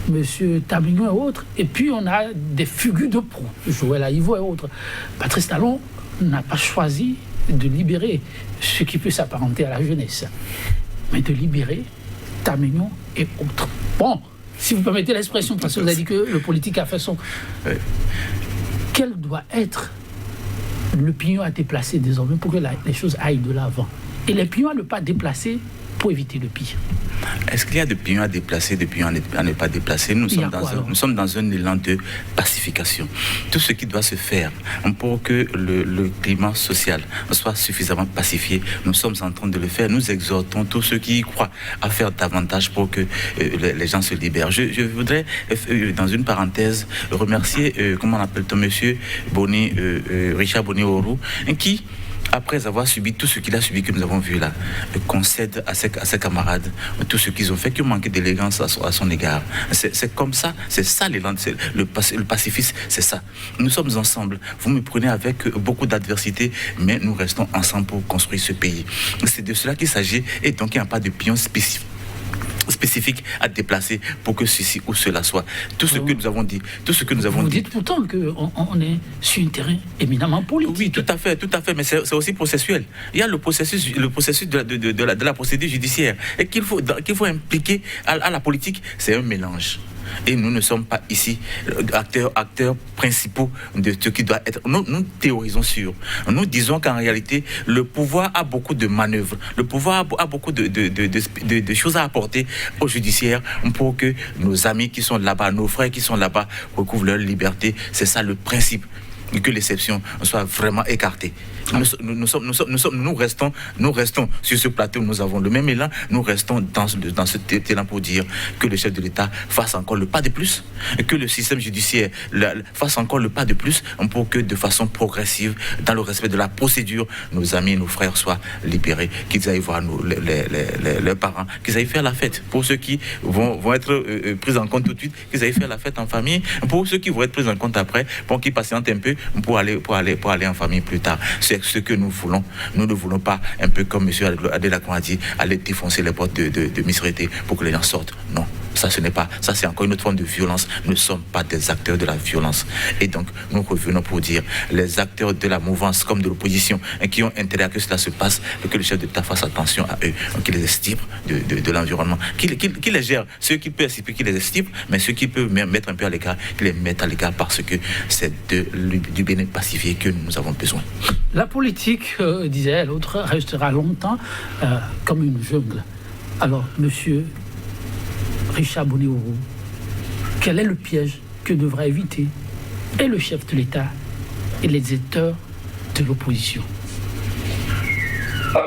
Monsieur Tamignon et autres, et puis on a des fugues de proue, Joël Aïvo et autres. Patrice Talon n'a pas choisi de libérer ce qui peut s'apparenter à la jeunesse, mais de libérer Tamignon et autres. Bon, si vous permettez l'expression, parce que vous avez dit que le politique a fait son... Quel doit être le pignon à déplacer désormais pour que les choses aillent de l'avant? Et les pignons à ne pas déplacer pour éviter le pire. Est-ce qu'il y a des pignons à déplacer, des pignons à ne pas déplacer? Nous sommes dans un élan de pacification. Tout ce qui doit se faire pour que le climat social soit suffisamment pacifié, nous sommes en train de le faire. Nous exhortons tous ceux qui y croient à faire davantage pour que les gens se libèrent. Je voudrais, dans une parenthèse, remercier, comment on appelle-t-on, monsieur Boni, Richard Boni-Orou, qui, après avoir subi tout ce qu'il a subi, que nous avons vu là, concède à ses camarades tout ce qu'ils ont fait, qui ont manqué d'élégance à son égard. C'est comme ça, c'est ça l'élan, le pacifisme, c'est ça. Nous sommes ensemble. Vous me prenez avec beaucoup d'adversité, mais nous restons ensemble pour construire ce pays. C'est de cela qu'il s'agit, et donc il n'y a pas de pion spécifique à déplacer pour que ceci ou cela soit. Tout ce que nous avons dit, Vous dites pourtant qu'on est sur un terrain éminemment politique. Oui, tout à fait, mais c'est aussi processuel. Il y a le processus de la procédure judiciaire, et qu'il faut impliquer à la politique. C'est un mélange. Et nous ne sommes pas ici acteurs principaux de ce qui doit être. Nous théorisons sur. Nous disons qu'en réalité, le pouvoir a beaucoup de manœuvres. Le pouvoir a beaucoup de choses à apporter au judiciaire pour que nos amis qui sont là-bas, nos frères qui sont là-bas, recouvrent leur liberté. C'est ça le principe. Que l'exception soit vraiment écartée. Nous restons sur ce plateau, nous avons le même élan, nous restons dans ce élan pour dire que le chef de l'État fasse encore le pas de plus, que le système judiciaire fasse encore le pas de plus, pour que de façon progressive, dans le respect de la procédure, nos amis et nos frères soient libérés, qu'ils aillent voir leurs parents, qu'ils aillent faire la fête. Pour ceux qui vont être pris en compte tout de suite, qu'ils aillent faire la fête en famille. Pour ceux qui vont être pris en compte après, pour qu'ils patientent un peu, pour aller en famille plus tard. C'est ce que nous voulons. Nous ne voulons pas, un peu comme M. Adelakon a dit, aller défoncer les portes de Misrete pour que les gens sortent. Non. Ça, c'est encore une autre forme de violence. Nous ne sommes pas des acteurs de la violence. Et donc, nous revenons pour dire, les acteurs de la mouvance comme de l'opposition, qui ont intérêt à que cela se passe, que le chef d'État fasse attention à eux, qu'ils les estime de l'environnement, qu'ils les gère. Ceux qui peuvent extirper, qu'ils les estime, mais ceux qui peuvent mettre un peu à l'écart, qu'ils les mettent à l'écart, parce que c'est du bien pacifié que nous avons besoin. La politique, disait l'autre, restera longtemps comme une jungle. Alors, monsieur Richard Boni-Orou, quel est le piège que devra éviter et le chef de l'État et les acteurs de l'opposition?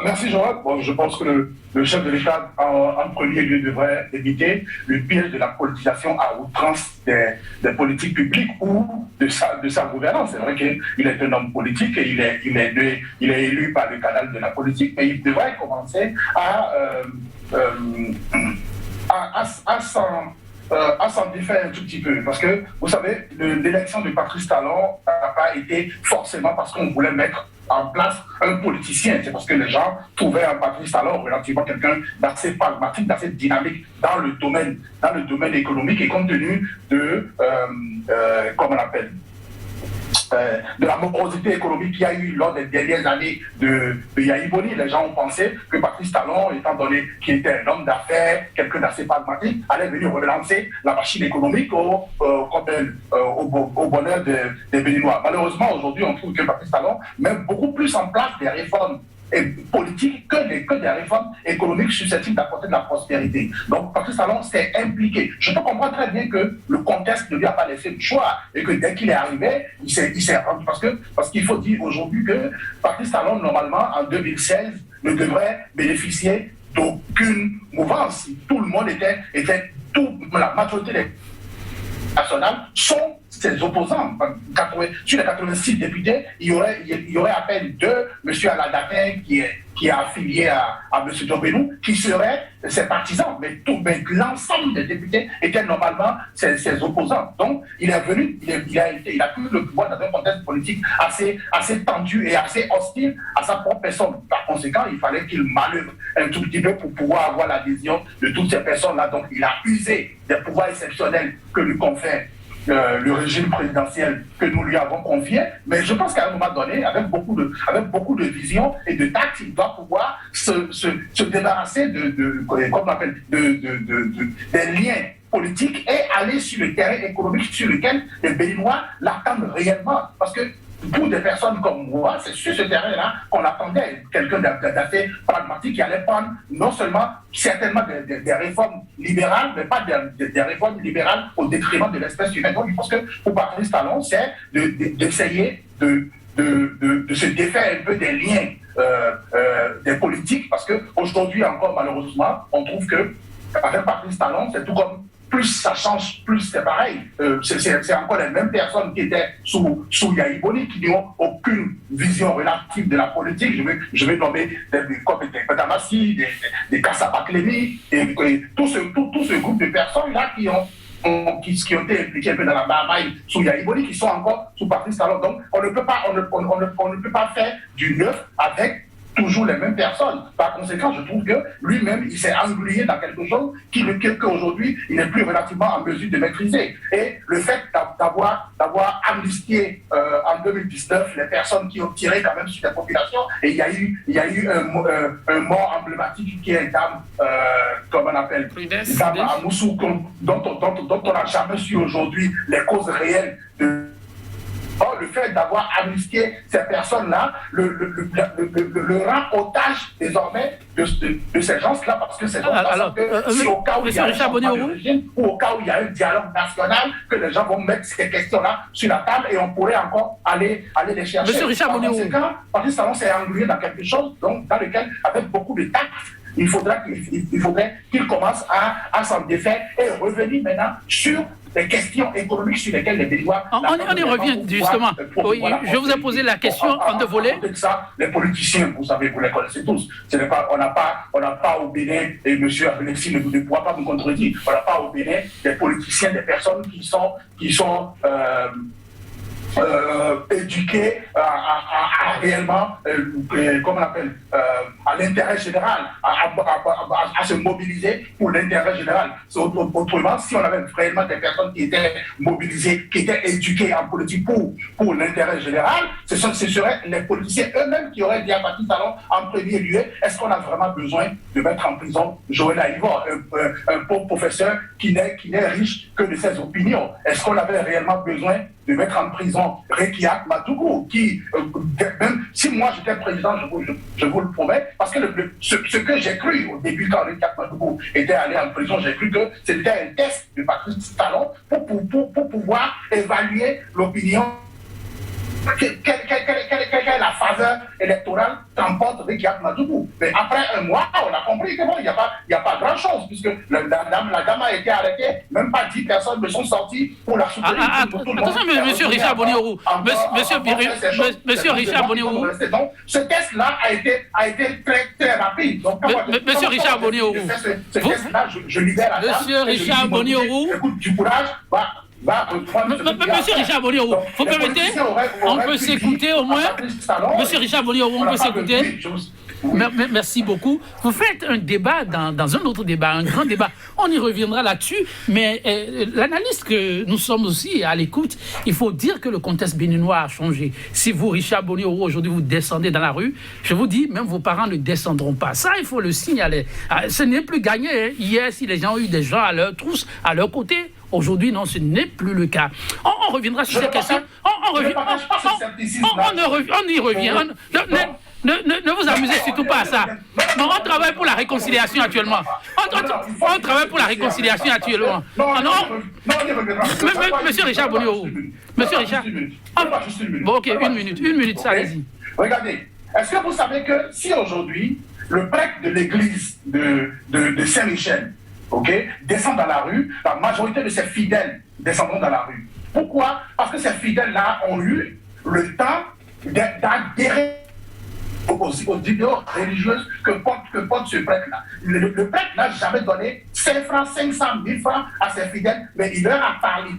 Merci Joël. Bon, je pense que le chef de l'État, en premier lieu, devrait éviter le piège de la politisation à outrance des politiques publiques ou de sa gouvernance. C'est vrai qu'il est un homme politique et il est élu par le canal de la politique, mais il devrait commencer à s'en défaire un tout petit peu. Parce que, vous savez, l'élection de Patrice Talon n'a pas été forcément parce qu'on voulait mettre en place un politicien. C'est parce que les gens trouvaient en Patrice Talon relativement quelqu'un d'assez pragmatique, d'assez dynamique dans le domaine économique, et compte tenu de, comment on appelle, de la morosité économique qu'il y a eu lors des dernières années de Yahi Boni. Les gens ont pensé que Patrice Talon, étant donné qu'il était un homme d'affaires, quelqu'un d'assez pragmatique, allait venir relancer la machine économique au bonheur des Béninois. Malheureusement, aujourd'hui, on trouve que Patrice Talon met beaucoup plus en place des réformes politique que des réformes économiques susceptibles d'apporter de la prospérité. Donc, Patrice Talon s'est impliqué. Je peux comprendre très bien que le contexte ne lui a pas laissé le choix et que dès qu'il est arrivé, il s'est rendu. Parce qu'il faut dire aujourd'hui que Patrice Talon, normalement, en 2016, ne devrait bénéficier d'aucune mouvance. Tout le monde la majorité des nationales sont ses opposants. Sur les 86 députés, il y aurait à peine deux, M. Aladatin qui est affilié à M. Dobenou, qui seraient ses partisans. Mais l'ensemble des députés étaient normalement ses opposants. Donc, il est venu, il a pris le pouvoir dans un contexte politique politique assez tendue et assez hostile à sa propre personne. Par conséquent, il fallait qu'il manœuvre un tout petit peu pour pouvoir avoir l'adhésion de toutes ces personnes-là. Donc, il a usé des pouvoirs exceptionnels que lui confère le régime présidentiel que nous lui avons confié, mais je pense qu'à un moment donné, avec beaucoup de vision et de tact, il doit pouvoir se débarrasser des liens politiques et aller sur le terrain économique sur lequel les Béninois l'attendent réellement. Parce que pour des personnes comme moi, c'est sur ce terrain-là qu'on attendait quelqu'un d'assez pragmatique qui allait prendre non seulement certainement des réformes libérales, mais pas des réformes libérales au détriment de l'espèce humaine. Donc, je pense que pour Patrice Talon, c'est d'essayer de se défaire un peu des liens des politiques, parce qu'aujourd'hui encore, malheureusement, on trouve que avec Patrice Talon, c'est tout comme plus ça change, plus c'est pareil. C'est encore les mêmes personnes qui étaient sous Yahya Boni, qui n'ont aucune vision relative de la politique. Je vais nommer des Petamassi, des Kassapa Clémy, et tout ce groupe de personnes-là qui ont été impliqués un peu dans la bataille sous Yahya Boni, qui sont encore sous Patrice Talon. Donc, on ne peut pas faire du neuf avec toujours les mêmes personnes. Par conséquent, je trouve que lui-même, il s'est englué dans quelque chose qu'aujourd'hui, il n'est plus relativement en mesure de maîtriser. Et le fait d'avoir amnistié en 2019 les personnes qui ont tiré quand même sur la population, et il y a eu un mort emblématique qui est une dame, comment on appelle, une dame à Moussou, dont on n'a jamais su aujourd'hui les causes réelles de... Or, le fait d'avoir amnistié ces personnes-là le rend otage désormais de ces gens-là, parce que c'est si au cas où il y a un changement de régime ou au cas où il y a un dialogue national, que les gens vont mettre ces questions-là sur la table et on pourrait encore aller les chercher. Monsieur Richard Bonio, Patrice Talon s'est englué dans quelque chose donc, dans lequel, avec beaucoup de tact, il faudrait qu'il commence à s'en défaire et revenir maintenant sur les questions économiques sur lesquelles les Béninois... On y revient justement. Oui, je vous ai posé la question en deux volets. Ça, les politiciens, vous savez, vous les connaissez tous. On n'a pas au Bénin, et M. Abelexi ne pourra pas me contredire, on n'a pas au Bénin des politiciens, des personnes qui sont éduqués à réellement, comment on appelle, à l'intérêt général, à se mobiliser pour l'intérêt général. Autrement, si on avait réellement des personnes qui étaient mobilisées, qui étaient éduquées en politique pour l'intérêt général, ce seraient les politiciens eux-mêmes qui auraient dit à Patrice Talon en premier lieu, est-ce qu'on a vraiment besoin de mettre en prison Joël Aïvor, un pauvre professeur qui n'est riche que de ses opinions? Est-ce qu'on avait réellement besoin de mettre en prison Rekiat Madougou, qui, même si moi j'étais président, je vous le promets, parce que ce que j'ai cru au début quand Rekiat Madougou était allé en prison, j'ai cru que c'était un test de Patrice Talon pour pouvoir évaluer l'opinion. Quelle est la faveur électorale qu'emporte Rekiat Madougou? Mais après un mois, on a compris que bon, il n'y a pas grand-chose, puisque la dame a été arrêtée, même pas 10 personnes ne sont sorties pour la soutenir. Attention, monsieur Richard Bonio, monsieur Richard Bonio. Donc, ce test-là a été très, très rapide. Donc, monsieur Richard Bonio, ce test-là, je libère la dame. Monsieur Richard Bonio, écoute, du courage, Monsieur Richard Bonio, vous permettez? On peut s'écouter au moins. Monsieur Richard Bonio, on peut s'écouter? Merci beaucoup. Vous faites un débat dans un autre débat, un grand débat. On y reviendra là-dessus, mais l'analyse que nous sommes aussi à l'écoute, il faut dire que le contexte béninois a changé. Si vous, Richard Bonio, aujourd'hui, vous descendez dans la rue, je vous dis, même vos parents ne descendront pas. Ça, il faut le signaler. Ce n'est plus gagné. Hein. Hier, si les gens ont eu des gens à leur trousse, à leur côté, aujourd'hui, non, ce n'est plus le cas. On reviendra sur ces questions. On y revient. Ne vous amusez surtout pas à ça. Non, on travaille pour la réconciliation actuellement. On travaille pour la réconciliation actuellement. Monsieur Richard Bonio. Monsieur Richard. Bon, ok, une minute, ça, allez-y. Regardez, est-ce que vous savez que si aujourd'hui, le prêtre de l'église de Saint-Michel, descend dans la rue, la majorité de ses fidèles descendront dans la rue. Pourquoi? Parce que ces fidèles-là ont eu le temps d'adhérer aux idéaux religieuses que porte ce prêtre-là. Le prêtre n'a jamais donné 500 francs, 500 000 francs à ses fidèles, mais il leur a parlé,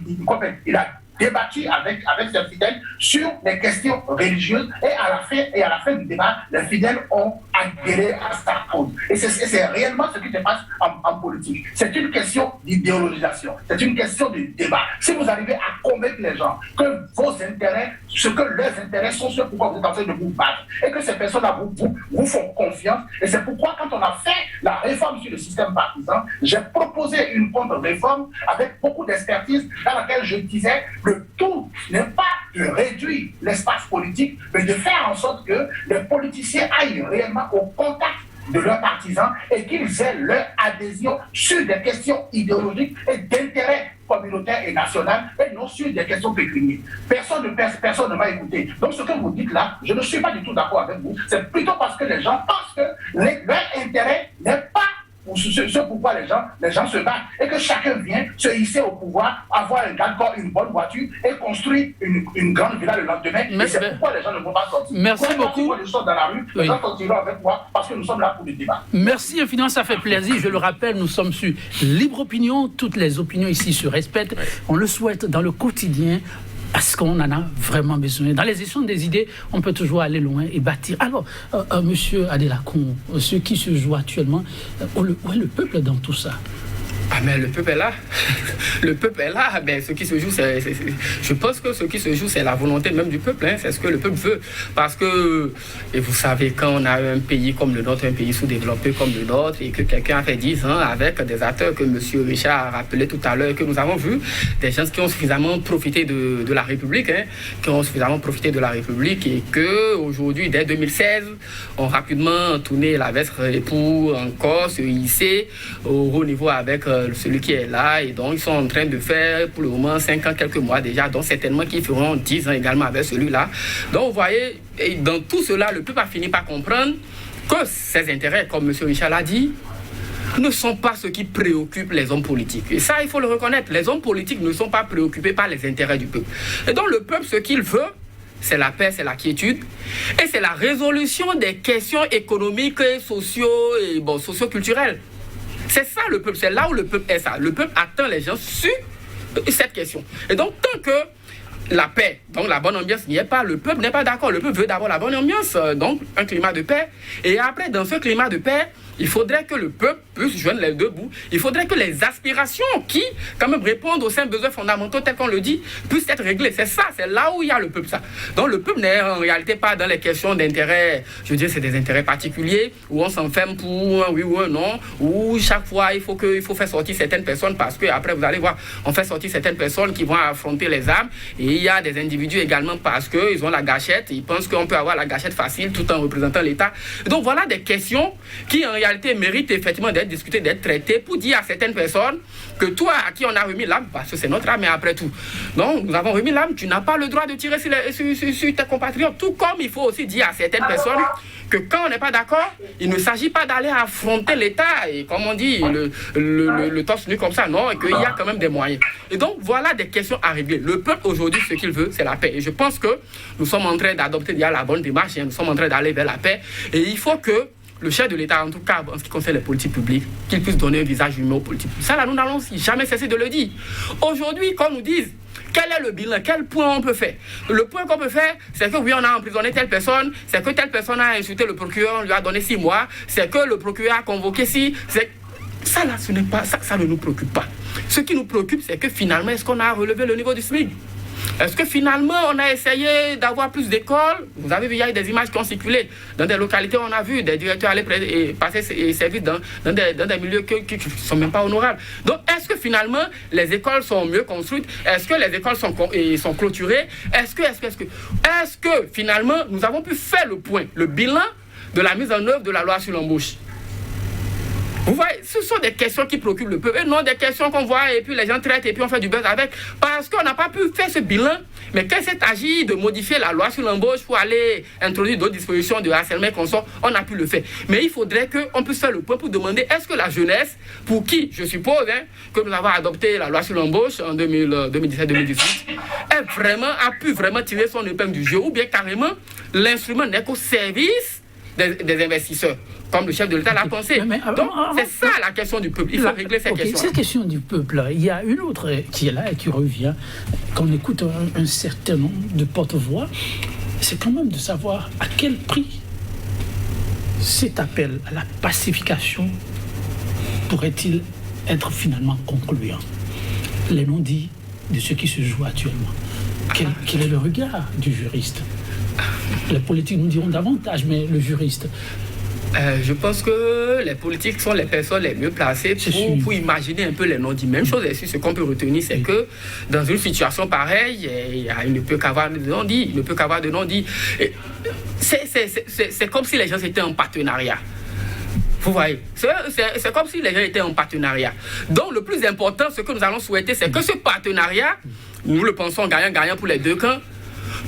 il a débattu avec ses fidèles sur les questions religieuses et à la fin du débat, les fidèles ont adhéré à sa cause. Et c'est réellement ce qui se passe en politique. C'est une question d'idéologisation, c'est une question de débat. Si vous arrivez à convaincre les gens que vos intérêts, que leurs intérêts sont ceux pourquoi vous êtes en train de vous battre, et que ces personnes-là vous font confiance, et c'est pourquoi quand on a fait la réforme sur le système partisan, j'ai proposé une contre-réforme avec beaucoup d'expertise dans laquelle je disais le tout n'est pas de réduire l'espace politique, mais de faire en sorte que les politiciens aillent réellement au contact de leurs partisans et qu'ils aient leur adhésion sur des questions idéologiques et d'intérêt communautaire et national et non sur des questions pécuniaires. Personne ne m'a écouté. Donc ce que vous dites là, je ne suis pas du tout d'accord avec vous. C'est plutôt parce que les gens pensent que leur intérêt n'est pas ce pourquoi les gens se battent et que chacun vient se hisser au pouvoir, avoir une bonne voiture et construire une grande villa le lendemain. Et c'est pourquoi les gens ne vont pas sortir. Merci beaucoup. Quand je sors dans la rue, les gens continueront avec moi parce que nous sommes là pour le débat. Merci infiniment, ça fait plaisir. Je le rappelle, nous sommes sur Libre Opinion. Toutes les opinions ici se respectent. On le souhaite dans le quotidien. Parce qu'on en a vraiment besoin. Dans les échanges des idées, on peut toujours aller loin et bâtir. Alors, monsieur Adelakun, ce qui se joue actuellement, où est le peuple dans tout ça? Ah mais le peuple est là. Le peuple est là. Ben, ce qui se joue, je pense que ce qui se joue, c'est la volonté même du peuple. Hein. C'est ce que le peuple veut. Parce que, et vous savez, quand on a un pays comme le nôtre, un pays sous-développé comme le nôtre, et que quelqu'un a fait 10 ans avec des acteurs que M. Richard a rappelé tout à l'heure, que nous avons vu, des gens qui ont suffisamment profité de la République, hein, et que aujourd'hui, dès 2016, ont rapidement tourné la veste pour encore se hisser au haut niveau avec celui qui est là, et donc ils sont en train de faire pour le moment 5 ans, quelques mois déjà, donc certainement qu'ils feront 10 ans également avec celui-là. Donc vous voyez, et dans tout cela, le peuple a fini par comprendre que ses intérêts, comme M. Richard l'a dit, ne sont pas ce qui préoccupe les hommes politiques. Et ça, il faut le reconnaître, les hommes politiques ne sont pas préoccupés par les intérêts du peuple. Et donc le peuple, ce qu'il veut, c'est la paix, c'est la quiétude, et c'est la résolution des questions économiques, socio-culturelles. C'est ça le peuple, c'est là où le peuple est ça. Le peuple attend les gens sur cette question. Et donc, tant que la paix, donc la bonne ambiance n'y est pas, le peuple n'est pas d'accord. Le peuple veut d'abord la bonne ambiance, donc un climat de paix. Et après, dans ce climat de paix, il faudrait que le peuple puisse joindre les deux bouts. Il faudrait que les aspirations qui, quand même, répondent aux 5 besoins fondamentaux, tels qu'on le dit, puissent être réglées. C'est ça, c'est là où il y a le peuple, ça. Donc le peuple n'est en réalité pas dans les questions d'intérêt, je veux dire, c'est des intérêts particuliers, où on s'enferme pour un oui ou un non, où chaque fois, il faut faire sortir certaines personnes, parce que après vous allez voir, on fait sortir certaines personnes qui vont affronter les armes, et il y a des individus également parce qu'ils ont la gâchette, ils pensent qu'on peut avoir la gâchette facile tout en représentant l'État. Donc voilà des questions qui en réalité méritent effectivement d'être discutées, d'être traitées, pour dire à certaines personnes que toi, à qui on a remis l'arme, parce que c'est notre arme, mais après tout, donc nous avons remis l'arme, tu n'as pas le droit de tirer sur tes compatriotes. Tout comme il faut aussi dire à certaines personnes que quand on n'est pas d'accord, il ne s'agit pas d'aller affronter l'État et, comme on dit, le torse nu comme ça, non, et qu'il y a quand même des moyens. Et donc voilà des questions à régler. Le peuple aujourd'hui, ce qu'il veut, c'est la paix. Et je pense que nous sommes en train d'adopter la bonne démarche, nous sommes en train d'aller vers la paix. Et il faut que le chef de l'État, en tout cas en ce qui concerne les politiques publiques, qu'il puisse donner un visage humain aux politiques. Ça, là, nous n'allons jamais cesser de le dire. Aujourd'hui, qu'on nous dise quel est le bilan, quel point on peut faire. Le point qu'on peut faire, c'est que oui, on a emprisonné telle personne, c'est que telle personne a insulté le procureur, on lui a donné 6 mois, c'est que le procureur a convoqué ça, là, ce n'est pas, ça ne nous préoccupe pas. Ce qui nous préoccupe, c'est que finalement, est-ce qu'on a relevé le niveau du SMIC? Est-ce que finalement, on a essayé d'avoir plus d'écoles? Vous avez vu, il y a des images qui ont circulé. Dans des localités, on a vu des directeurs aller passer et servir dans des milieux qui ne sont même pas honorables. Donc, est-ce que finalement, les écoles sont mieux construites? Est-ce que les écoles sont clôturées? Est-ce que finalement, nous avons pu faire le point, le bilan de la mise en œuvre de la loi sur l'embauche? Vous voyez, ce sont des questions qui préoccupent le peuple, et non des questions qu'on voit et puis les gens traitent et puis on fait du buzz avec, parce qu'on n'a pas pu faire ce bilan. Mais quand c'est agi de modifier la loi sur l'embauche pour aller introduire d'autres dispositions de harcèlement et consorts, on a pu le faire. Mais il faudrait qu'on puisse faire le point pour demander, est-ce que la jeunesse, pour qui, je suppose, que nous avons adopté la loi sur l'embauche en 2017-2018, a pu vraiment tirer son épingle du jeu, ou bien carrément l'instrument n'est qu'au service des investisseurs. comme le chef de l'État l'a pensé. Donc, c'est ça la question du peuple. Il faut régler cette question. Cette question du peuple, il y a une autre qui est là et qui revient. Quand on écoute un certain nombre de porte-voix, c'est quand même de savoir à quel prix cet appel à la pacification pourrait-il être finalement concluant. Les non-dits de ce qui se joue actuellement. Quel est le regard du juriste? Les politiques nous diront davantage, mais le juriste... Je pense que les politiques sont les personnes les mieux placées pour imaginer un peu les non-dits. Même chose est ce qu'on peut retenir, c'est que dans une situation pareille, il ne peut qu'avoir de non-dits. Il ne peut qu'avoir de non-dits. C'est comme si les gens étaient en partenariat. Vous voyez, c'est comme si les gens étaient en partenariat. Donc le plus important, ce que nous allons souhaiter, c'est que ce partenariat, nous le pensons gagnant-gagnant pour les deux camps,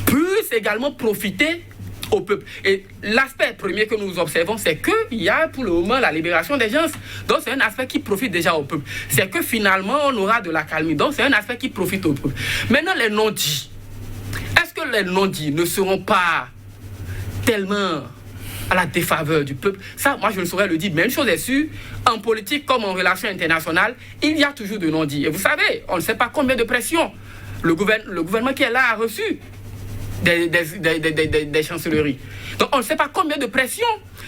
puisse également profiter au peuple. Et l'aspect premier que nous observons, c'est qu'il y a pour le moment la libération des gens. Donc c'est un aspect qui profite déjà au peuple. C'est que finalement on aura de la calmie. Donc c'est un aspect qui profite au peuple. Maintenant les non-dits. Est-ce que les non-dits ne seront pas tellement à la défaveur du peuple? Ça, moi je ne saurais le dire. Mais une chose est sûre, en politique comme en relations internationales, il y a toujours de non-dits. Et vous savez, on ne sait pas combien de pressions le gouvernement qui est là a reçu des chancelleries. Donc on ne sait pas combien de pressions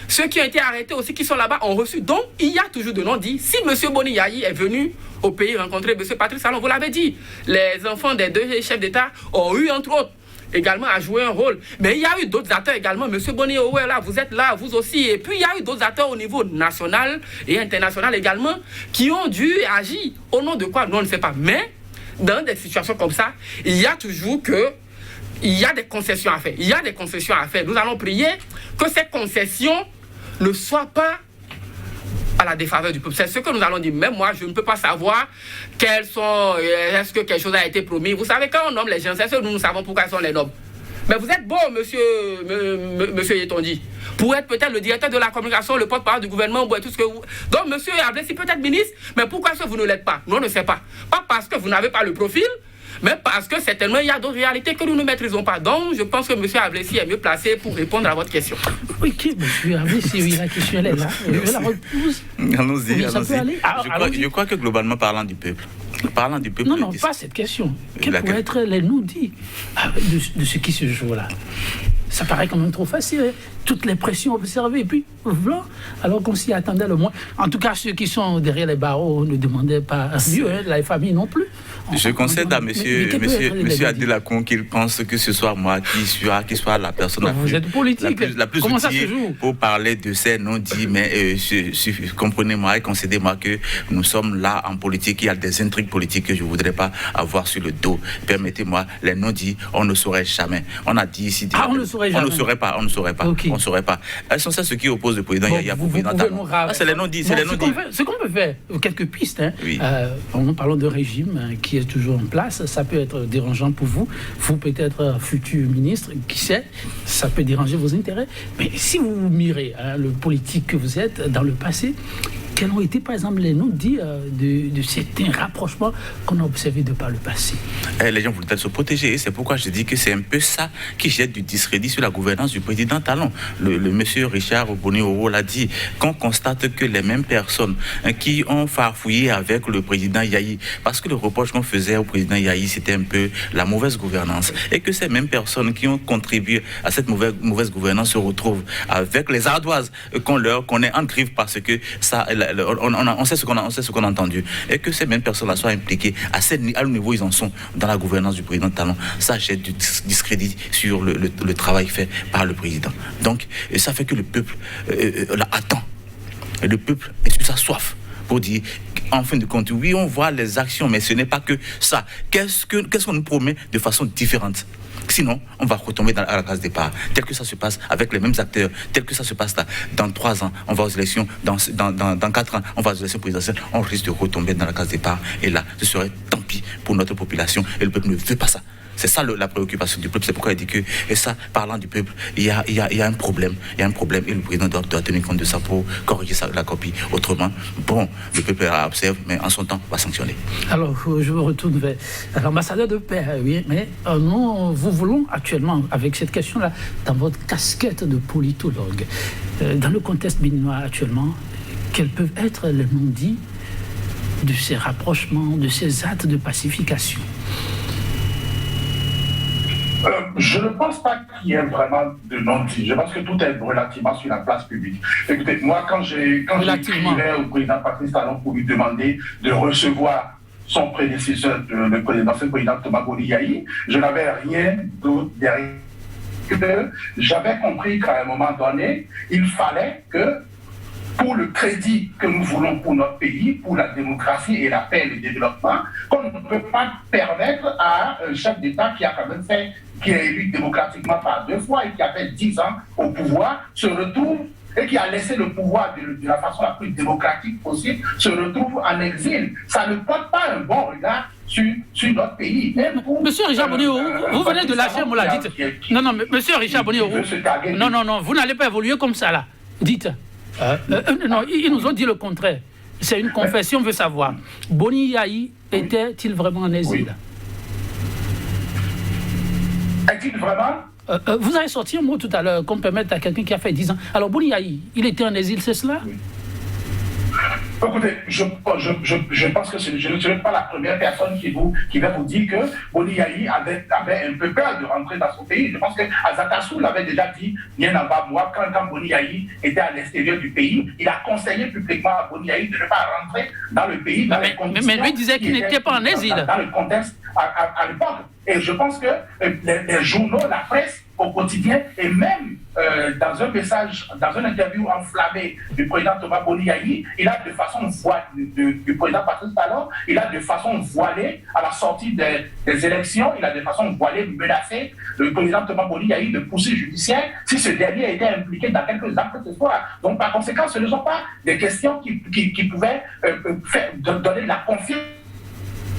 ceux qui ont été arrêtés aussi, qui sont là-bas, ont reçu. Donc il y a toujours de non-dits. Si M. Boni Yayi est venu au pays rencontrer M. Patrice Talon, vous l'avez dit, les enfants des deux chefs d'État ont eu entre autres également à jouer un rôle. Mais il y a eu d'autres acteurs également. M. Boni Yayi, là, vous êtes là, vous aussi. Et puis il y a eu d'autres acteurs au niveau national et international également qui ont dû agir. Au nom de quoi, nous on ne sait pas. Mais dans des situations comme ça, il y a toujours il y a des concessions à faire. Il y a des concessions à faire. Nous allons prier que ces concessions ne soient pas à la défaveur du peuple. C'est ce que nous allons dire. Même moi, je ne peux pas savoir est-ce que quelque chose a été promis. Vous savez, quand on nomme les gens, c'est ce que nous savons pourquoi ils sont les nobles. Mais vous êtes beau, monsieur Yetondi, pour être peut-être le directeur de la communication, le porte-parole du gouvernement, ou tout ce que vous... Donc, monsieur Ablessi peut être ministre, mais pourquoi est-ce que vous ne l'êtes pas? Nous, on ne sait pas. Pas parce que vous n'avez pas le profil, mais parce que certainement il y a d'autres réalités que nous ne maîtrisons pas. Donc je pense que M. Ablessi est mieux placé pour répondre à votre question. Oui, M. Ablessi, oui, la question elle est là. Je la repose. Allons-y, allons-y. Je crois que globalement parlant du peuple. Non, pas cette question. Quels pourraient être les non-dits de ce qui se joue là? Ça paraît quand même trop facile, hein? Toutes les pressions observées, et puis voilà, alors qu'on s'y attendait le moins. En tout cas, ceux qui sont derrière les barreaux ne demandaient pas mieux, hein, la famille non plus. Je concède à monsieur Adélakon qu'il pense que ce soit moi qui soit la personne la plus outillée pour parler de ces non-dits, mais comprenez-moi et concédez-moi que nous sommes là en politique, il y a des intrigues politiques que je ne voudrais pas avoir sur le dos. Permettez-moi, les non-dits, on ne saurait jamais. On a dit ici... on ne saurait jamais. On ne saurait pas. Okay. On ne saurait pas. Elles sont ce qui oppose le président Yaya au président Talon. C'est les non-dits. Ce qu'on peut faire, quelques pistes. Hein. Oui. En parlant de régime qui est toujours en place, ça peut être dérangeant pour vous. Vous peut-être futur ministre, qui sait, ça peut déranger vos intérêts. Mais si vous mirez le politique que vous êtes dans le passé, quels ont été, par exemple, les non-dits de certains rapprochements qu'on a observés de par le passé? Les gens voulaient se protéger. C'est pourquoi je dis que c'est un peu ça qui jette du discrédit sur la gouvernance du président Talon. Le monsieur Richard Boni-Oro l'a dit. Qu'on constate que les mêmes personnes qui ont farfouillé avec le président Yayi, parce que le reproche qu'on faisait au président Yayi, c'était un peu la mauvaise gouvernance, et que ces mêmes personnes qui ont contribué à cette mauvaise gouvernance se retrouvent avec les ardoises qu'on est en griffe parce que ça... On sait ce qu'on a entendu, et que ces mêmes personnes-là soient impliquées à le niveau où ils en sont dans la gouvernance du président Talon, ça jette du discrédit sur le travail fait par le président. Donc ça fait que le peuple attend, et le peuple est sur sa soif pour dire, en fin de compte, oui, on voit les actions, mais ce n'est pas que ça. Qu'est-ce qu'on nous promet de façon différente? Sinon, on va retomber à la case départ. Tel que ça se passe avec les mêmes acteurs, tel que ça se passe là. Dans 3 ans, on va aux élections. Dans 4 ans, on va aux élections présidentielles. On risque de retomber dans la case départ. Et là, ce serait tant pis pour notre population. Et le peuple ne veut pas ça. C'est ça la préoccupation du peuple. C'est pourquoi il dit que, et ça, parlant du peuple, il y a un problème. Il y a un problème et le président doit tenir compte de ça pour corriger la copie. Autrement, bon, le peuple observe, mais en son temps, va sanctionner. Alors, je me retourne vers l'ambassadeur de paix, oui, mais nous, vous voulons actuellement, avec cette question-là, dans votre casquette de politologue, dans le contexte béninois actuellement, quels peuvent être les non-dits de ces rapprochements, de ces actes de pacification? Je ne pense pas qu'il y ait vraiment de non-dit. Je pense que tout est relativement sur la place publique. Écoutez, moi, quand j'écrivais au président Patrice Talon pour lui demander de recevoir son prédécesseur, le président Thomas Boni-Yayi, je n'avais rien d'autre derrière. J'avais compris qu'à un moment donné, il fallait que, pour le crédit que nous voulons pour notre pays, pour la démocratie et la paix et le développement, qu'on ne peut pas permettre à un chef d'État qui a quand même fait, qui est élu démocratiquement par 2 fois et qui a fait 10 ans au pouvoir, se retrouve et qui a laissé le pouvoir de la façon la plus démocratique possible, se retrouve en exil. Ça ne porte pas un bon regard sur notre pays. Monsieur Richard Boni-Yayi, vous venez de lâcher, on l'a dit. Non, monsieur Richard Boni-Yayi, non, vous n'allez pas évoluer comme ça, là. Dites. Non, ils nous ont dit le contraire. C'est une confession, on veut savoir. Boni-Yayi était-il vraiment en exil? Est-il vraiment? Vous avez sorti un mot tout à l'heure qu'on permette à quelqu'un qui a fait 10 ans. Alors, Boni-Yayi, il était en exil, c'est cela? Oui. Écoutez, je pense que je ne suis pas la première personne qui va vous dire que Boni-Yayi avait un peu peur de rentrer dans son pays. Je pense que Azakassou l'avait déjà dit bien avant moi, quand Boni-Yayi était à l'extérieur du pays, il a conseillé publiquement à Boni-Yayi de ne pas rentrer dans le pays. Mais lui disait qu'il n'était pas en exil. Dans le contexte à l'époque. Et je pense que les journaux, la presse, au quotidien, et même dans un message, dans une interview enflammée du président Thomas Boni-Yayi, il a de façon du président Patrice Talon, il a de façon voilée, à la sortie des élections, il a de façon voilée menacé le président Thomas Boni-Yayi de poursuites judiciaires si ce dernier était impliqué dans quelques actes que ce soit. Donc par conséquent, ce ne sont pas des questions qui pouvaient donner de la confiance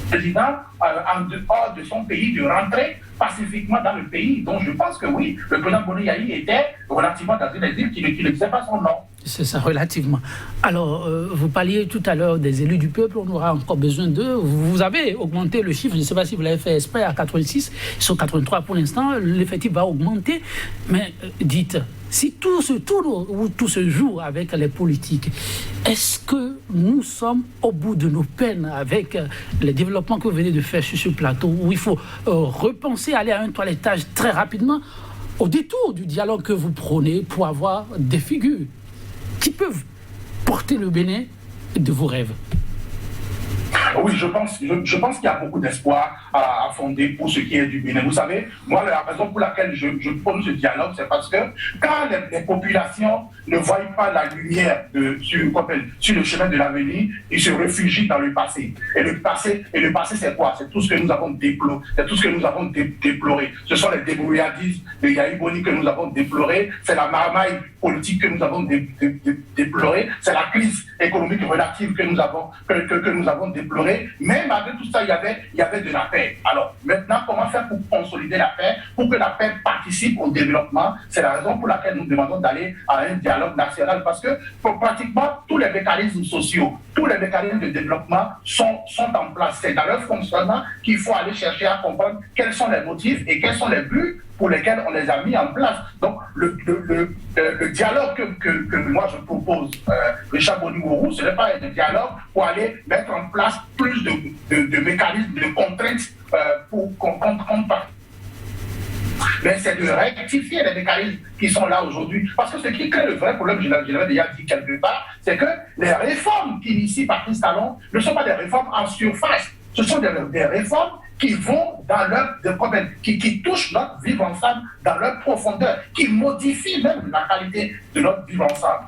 président en dehors de son pays de rentrer pacifiquement dans le pays. Donc je pense que oui, le président Boni-Yayi était relativement dans une exil qui ne disait pas son nom. C'est ça, relativement. Alors, vous parliez tout à l'heure des élus du peuple, on aura encore besoin d'eux. Vous avez augmenté le chiffre, je ne sais pas si vous l'avez fait exprès, à 86, ils sont 83 pour l'instant, l'effectif va augmenter. Mais dites, si tout se tourne ou tout se joue avec les politiques, est-ce que nous sommes au bout de nos peines avec les développements que vous venez de faire sur ce plateau, où il faut repenser, aller à un toilettage très rapidement, au détour du dialogue que vous prônez pour avoir des figures qui peuvent porter le Bénin de vos rêves? Oui, je pense qu'il y a beaucoup d'espoir à fonder pour ce qui est du Bénin. Vous savez, moi, la raison pour laquelle je prône ce dialogue, c'est parce que quand les populations ne voient pas la lumière sur le chemin de l'avenir, ils se réfugient dans le passé. Et le passé, c'est quoi? C'est tout ce que nous avons déploré. C'est tout ce que nous avons déploré. Ce sont les débrouillardises de Yayi Boni que nous avons déploré. C'est la marmaille politique que nous avons déploré. C'est la crise économique relative que nous avons déploré. Même avec tout ça, il y avait de la paix. Alors, maintenant, comment faire pour consolider la paix, pour que la paix participe au développement? C'est la raison pour laquelle nous demandons d'aller à un dialogue national, parce que pour pratiquement tous les mécanismes sociaux, tous les mécanismes de développement sont en place. C'est dans leur fonctionnement qu'il faut aller chercher à comprendre quels sont les motifs et quels sont les buts pour lesquels on les a mis en place. Donc, le dialogue que moi je propose, Richard Boni-Yayi, ce n'est pas un dialogue pour aller mettre en place plus de mécanismes, de contraintes contre. Mais c'est de rectifier les mécanismes qui sont là aujourd'hui. Parce que ce qui crée le vrai problème, je l'avais déjà dit quelque part, c'est que les réformes qu'initie Patrice Talon ne sont pas des réformes en surface. Ce sont des réformes qui vont dans qui touchent notre vivre ensemble dans leur profondeur, qui modifient même la qualité de notre vivre ensemble.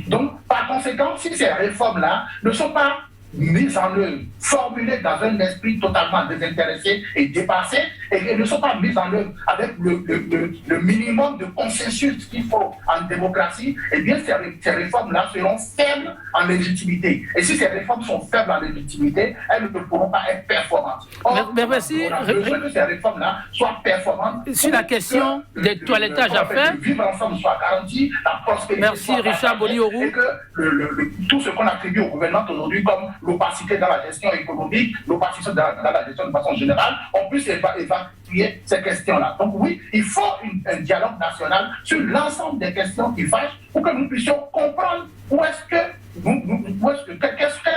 Donc, par conséquent, si ces réformes-là ne sont pas mises en œuvre, formulées dans un esprit totalement désintéressé et dépassé, et ne sont pas mises en œuvre avec le minimum de consensus qu'il faut en démocratie, eh bien ces réformes-là seront faibles en légitimité. Et si ces réformes sont faibles en légitimité, elles ne pourront pas être performantes. Or, merci. On a besoin que ces réformes-là soient performantes. Sur la question des toilettages à faire, le vivre ensemble soit garanti, la prospérité merci soit Richard Boni-Orou. et que tout ce qu'on attribue au gouvernement aujourd'hui comme l'opacité dans la gestion économique, l'opacité dans la gestion de façon générale, on puisse évacuer ces questions-là. Donc oui, il faut un dialogue national sur l'ensemble des questions qui fâchent pour que nous puissions comprendre qu'est-ce qu'est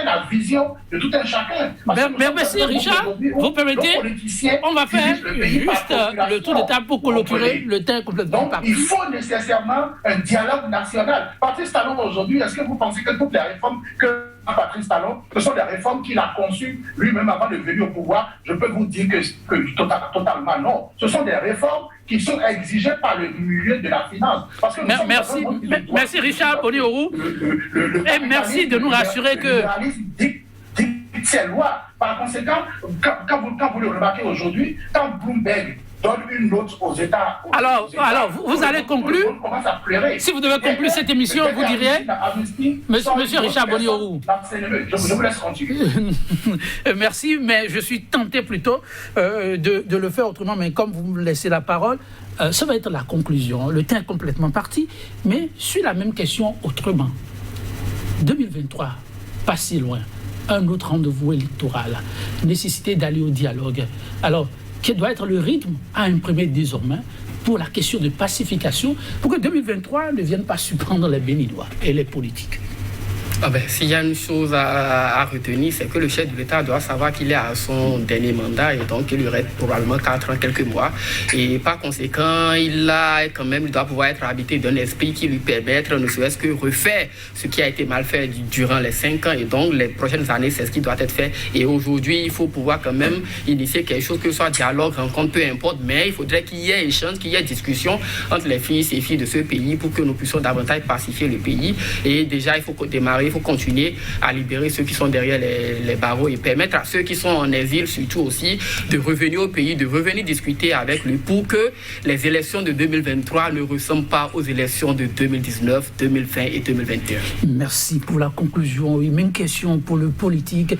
la vision de tout un chacun. Merci Richard, vous permettez, on va faire juste le tour de table pour clôturer le temps complètement. Donc il faut nécessairement un dialogue national. Patrice Talon aujourd'hui, est-ce que vous pensez que toutes les réformes que Patrice Talon, ce sont des réformes qu'il a conçues lui-même avant de venir au pouvoir? Je peux vous dire que totalement non. Ce sont des réformes qui sont exigées par le milieu de la finance. Parce que merci Richard Boni-Orou. Et merci de nous rassurer que... ces lois. Par conséquent, quand vous le remarquez aujourd'hui, quand Bloomberg donne une note aux États... Alors, vous allez conclure. Si vous devez conclure cette émission, vous diriez... Monsieur Richard Boni-Orou. Je vous laisse continuer. Merci, mais je suis tenté plutôt de le faire autrement. Mais comme vous me laissez la parole, ça va être la conclusion. Le temps est complètement parti, mais sur la même question autrement. 2023, pas si loin. Un autre rendez-vous électoral. Nécessité d'aller au dialogue. Alors, quel doit être le rythme à imprimer désormais pour la question de pacification, pour que 2023 ne vienne pas surprendre les Béninois et les politiques? S'il y a une chose à retenir, c'est que le chef de l'État doit savoir qu'il est à son dernier mandat et donc il lui reste probablement 4 ans, quelques mois. Et par conséquent, il doit pouvoir être habité d'un esprit qui lui permette, ne serait-ce que refaire ce qui a été mal fait durant les 5 ans. Et donc, les prochaines années, c'est ce qui doit être fait. Et aujourd'hui, il faut pouvoir quand même initier quelque chose, que ce soit dialogue, rencontre, peu importe. Mais il faudrait qu'il y ait échange, qu'il y ait discussion entre les filles et filles de ce pays pour que nous puissions davantage pacifier le pays. Et déjà, il faut démarrer. Il faut continuer à libérer ceux qui sont derrière les barreaux et permettre à ceux qui sont en exil surtout aussi de revenir au pays, de revenir discuter avec lui pour que les élections de 2023 ne ressemblent pas aux élections de 2019, 2020 et 2021. Merci pour la conclusion. Oui, même question pour le politique.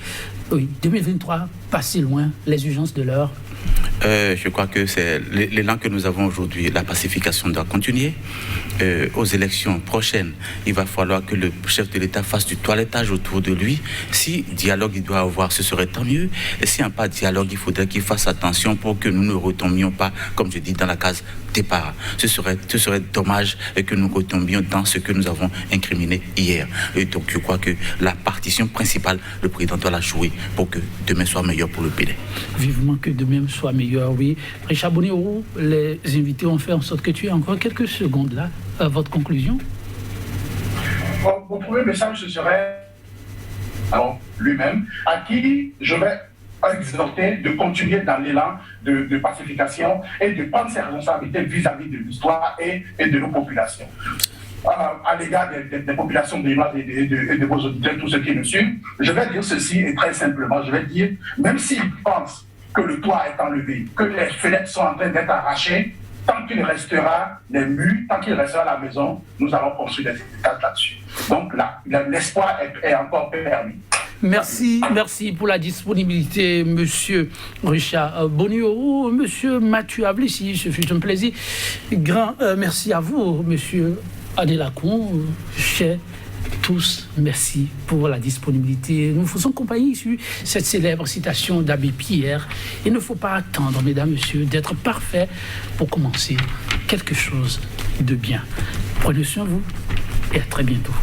Oui, 2023, pas si loin, les urgences de l'heure. Je crois que c'est l'élan que nous avons aujourd'hui. La pacification doit continuer. Aux élections prochaines, il va falloir que le chef de l'État fasse du toilettage autour de lui. Si dialogue il doit avoir, ce serait tant mieux. Et s'il n'y a pas de dialogue, il faudrait qu'il fasse attention pour que nous ne retombions pas, comme je dis, dans la case départ. Ce serait dommage que nous retombions dans ce que nous avons incriminé hier. Et donc je crois que la partition principale, le président doit la jouer pour que demain soit meilleur pour le pays. Vivement que demain soit meilleur, oui. Richard Boni-Orou, les invités ont fait en sorte que tu aies encore quelques secondes là. Votre conclusion? Mon premier message, ce serait lui-même, à qui je vais exhorter de continuer dans l'élan de pacification et de prendre ses responsabilités vis-à-vis de l'histoire et de nos populations. À l'égard des populations béninoises et de vos auditeurs, tous ceux qui nous suivent, je vais dire ceci et très simplement, je vais dire, même s'ils pensent que le toit est enlevé, que les fenêtres sont en train d'être arrachées, tant qu'il restera les murs, tant qu'il restera la maison, nous allons construire des étages là-dessus. Donc l'espoir est encore permis. Merci pour la disponibilité, monsieur Richard Boni-Orou, monsieur Mathieu Ablissi, ce fut un plaisir. Grand merci à vous, monsieur Adélacon, chers tous, merci pour la disponibilité. Nous faisons compagnie sur cette célèbre citation d'Abbé Pierre. Il ne faut pas attendre, mesdames, messieurs, d'être parfait pour commencer quelque chose de bien. Prenez soin de vous et à très bientôt.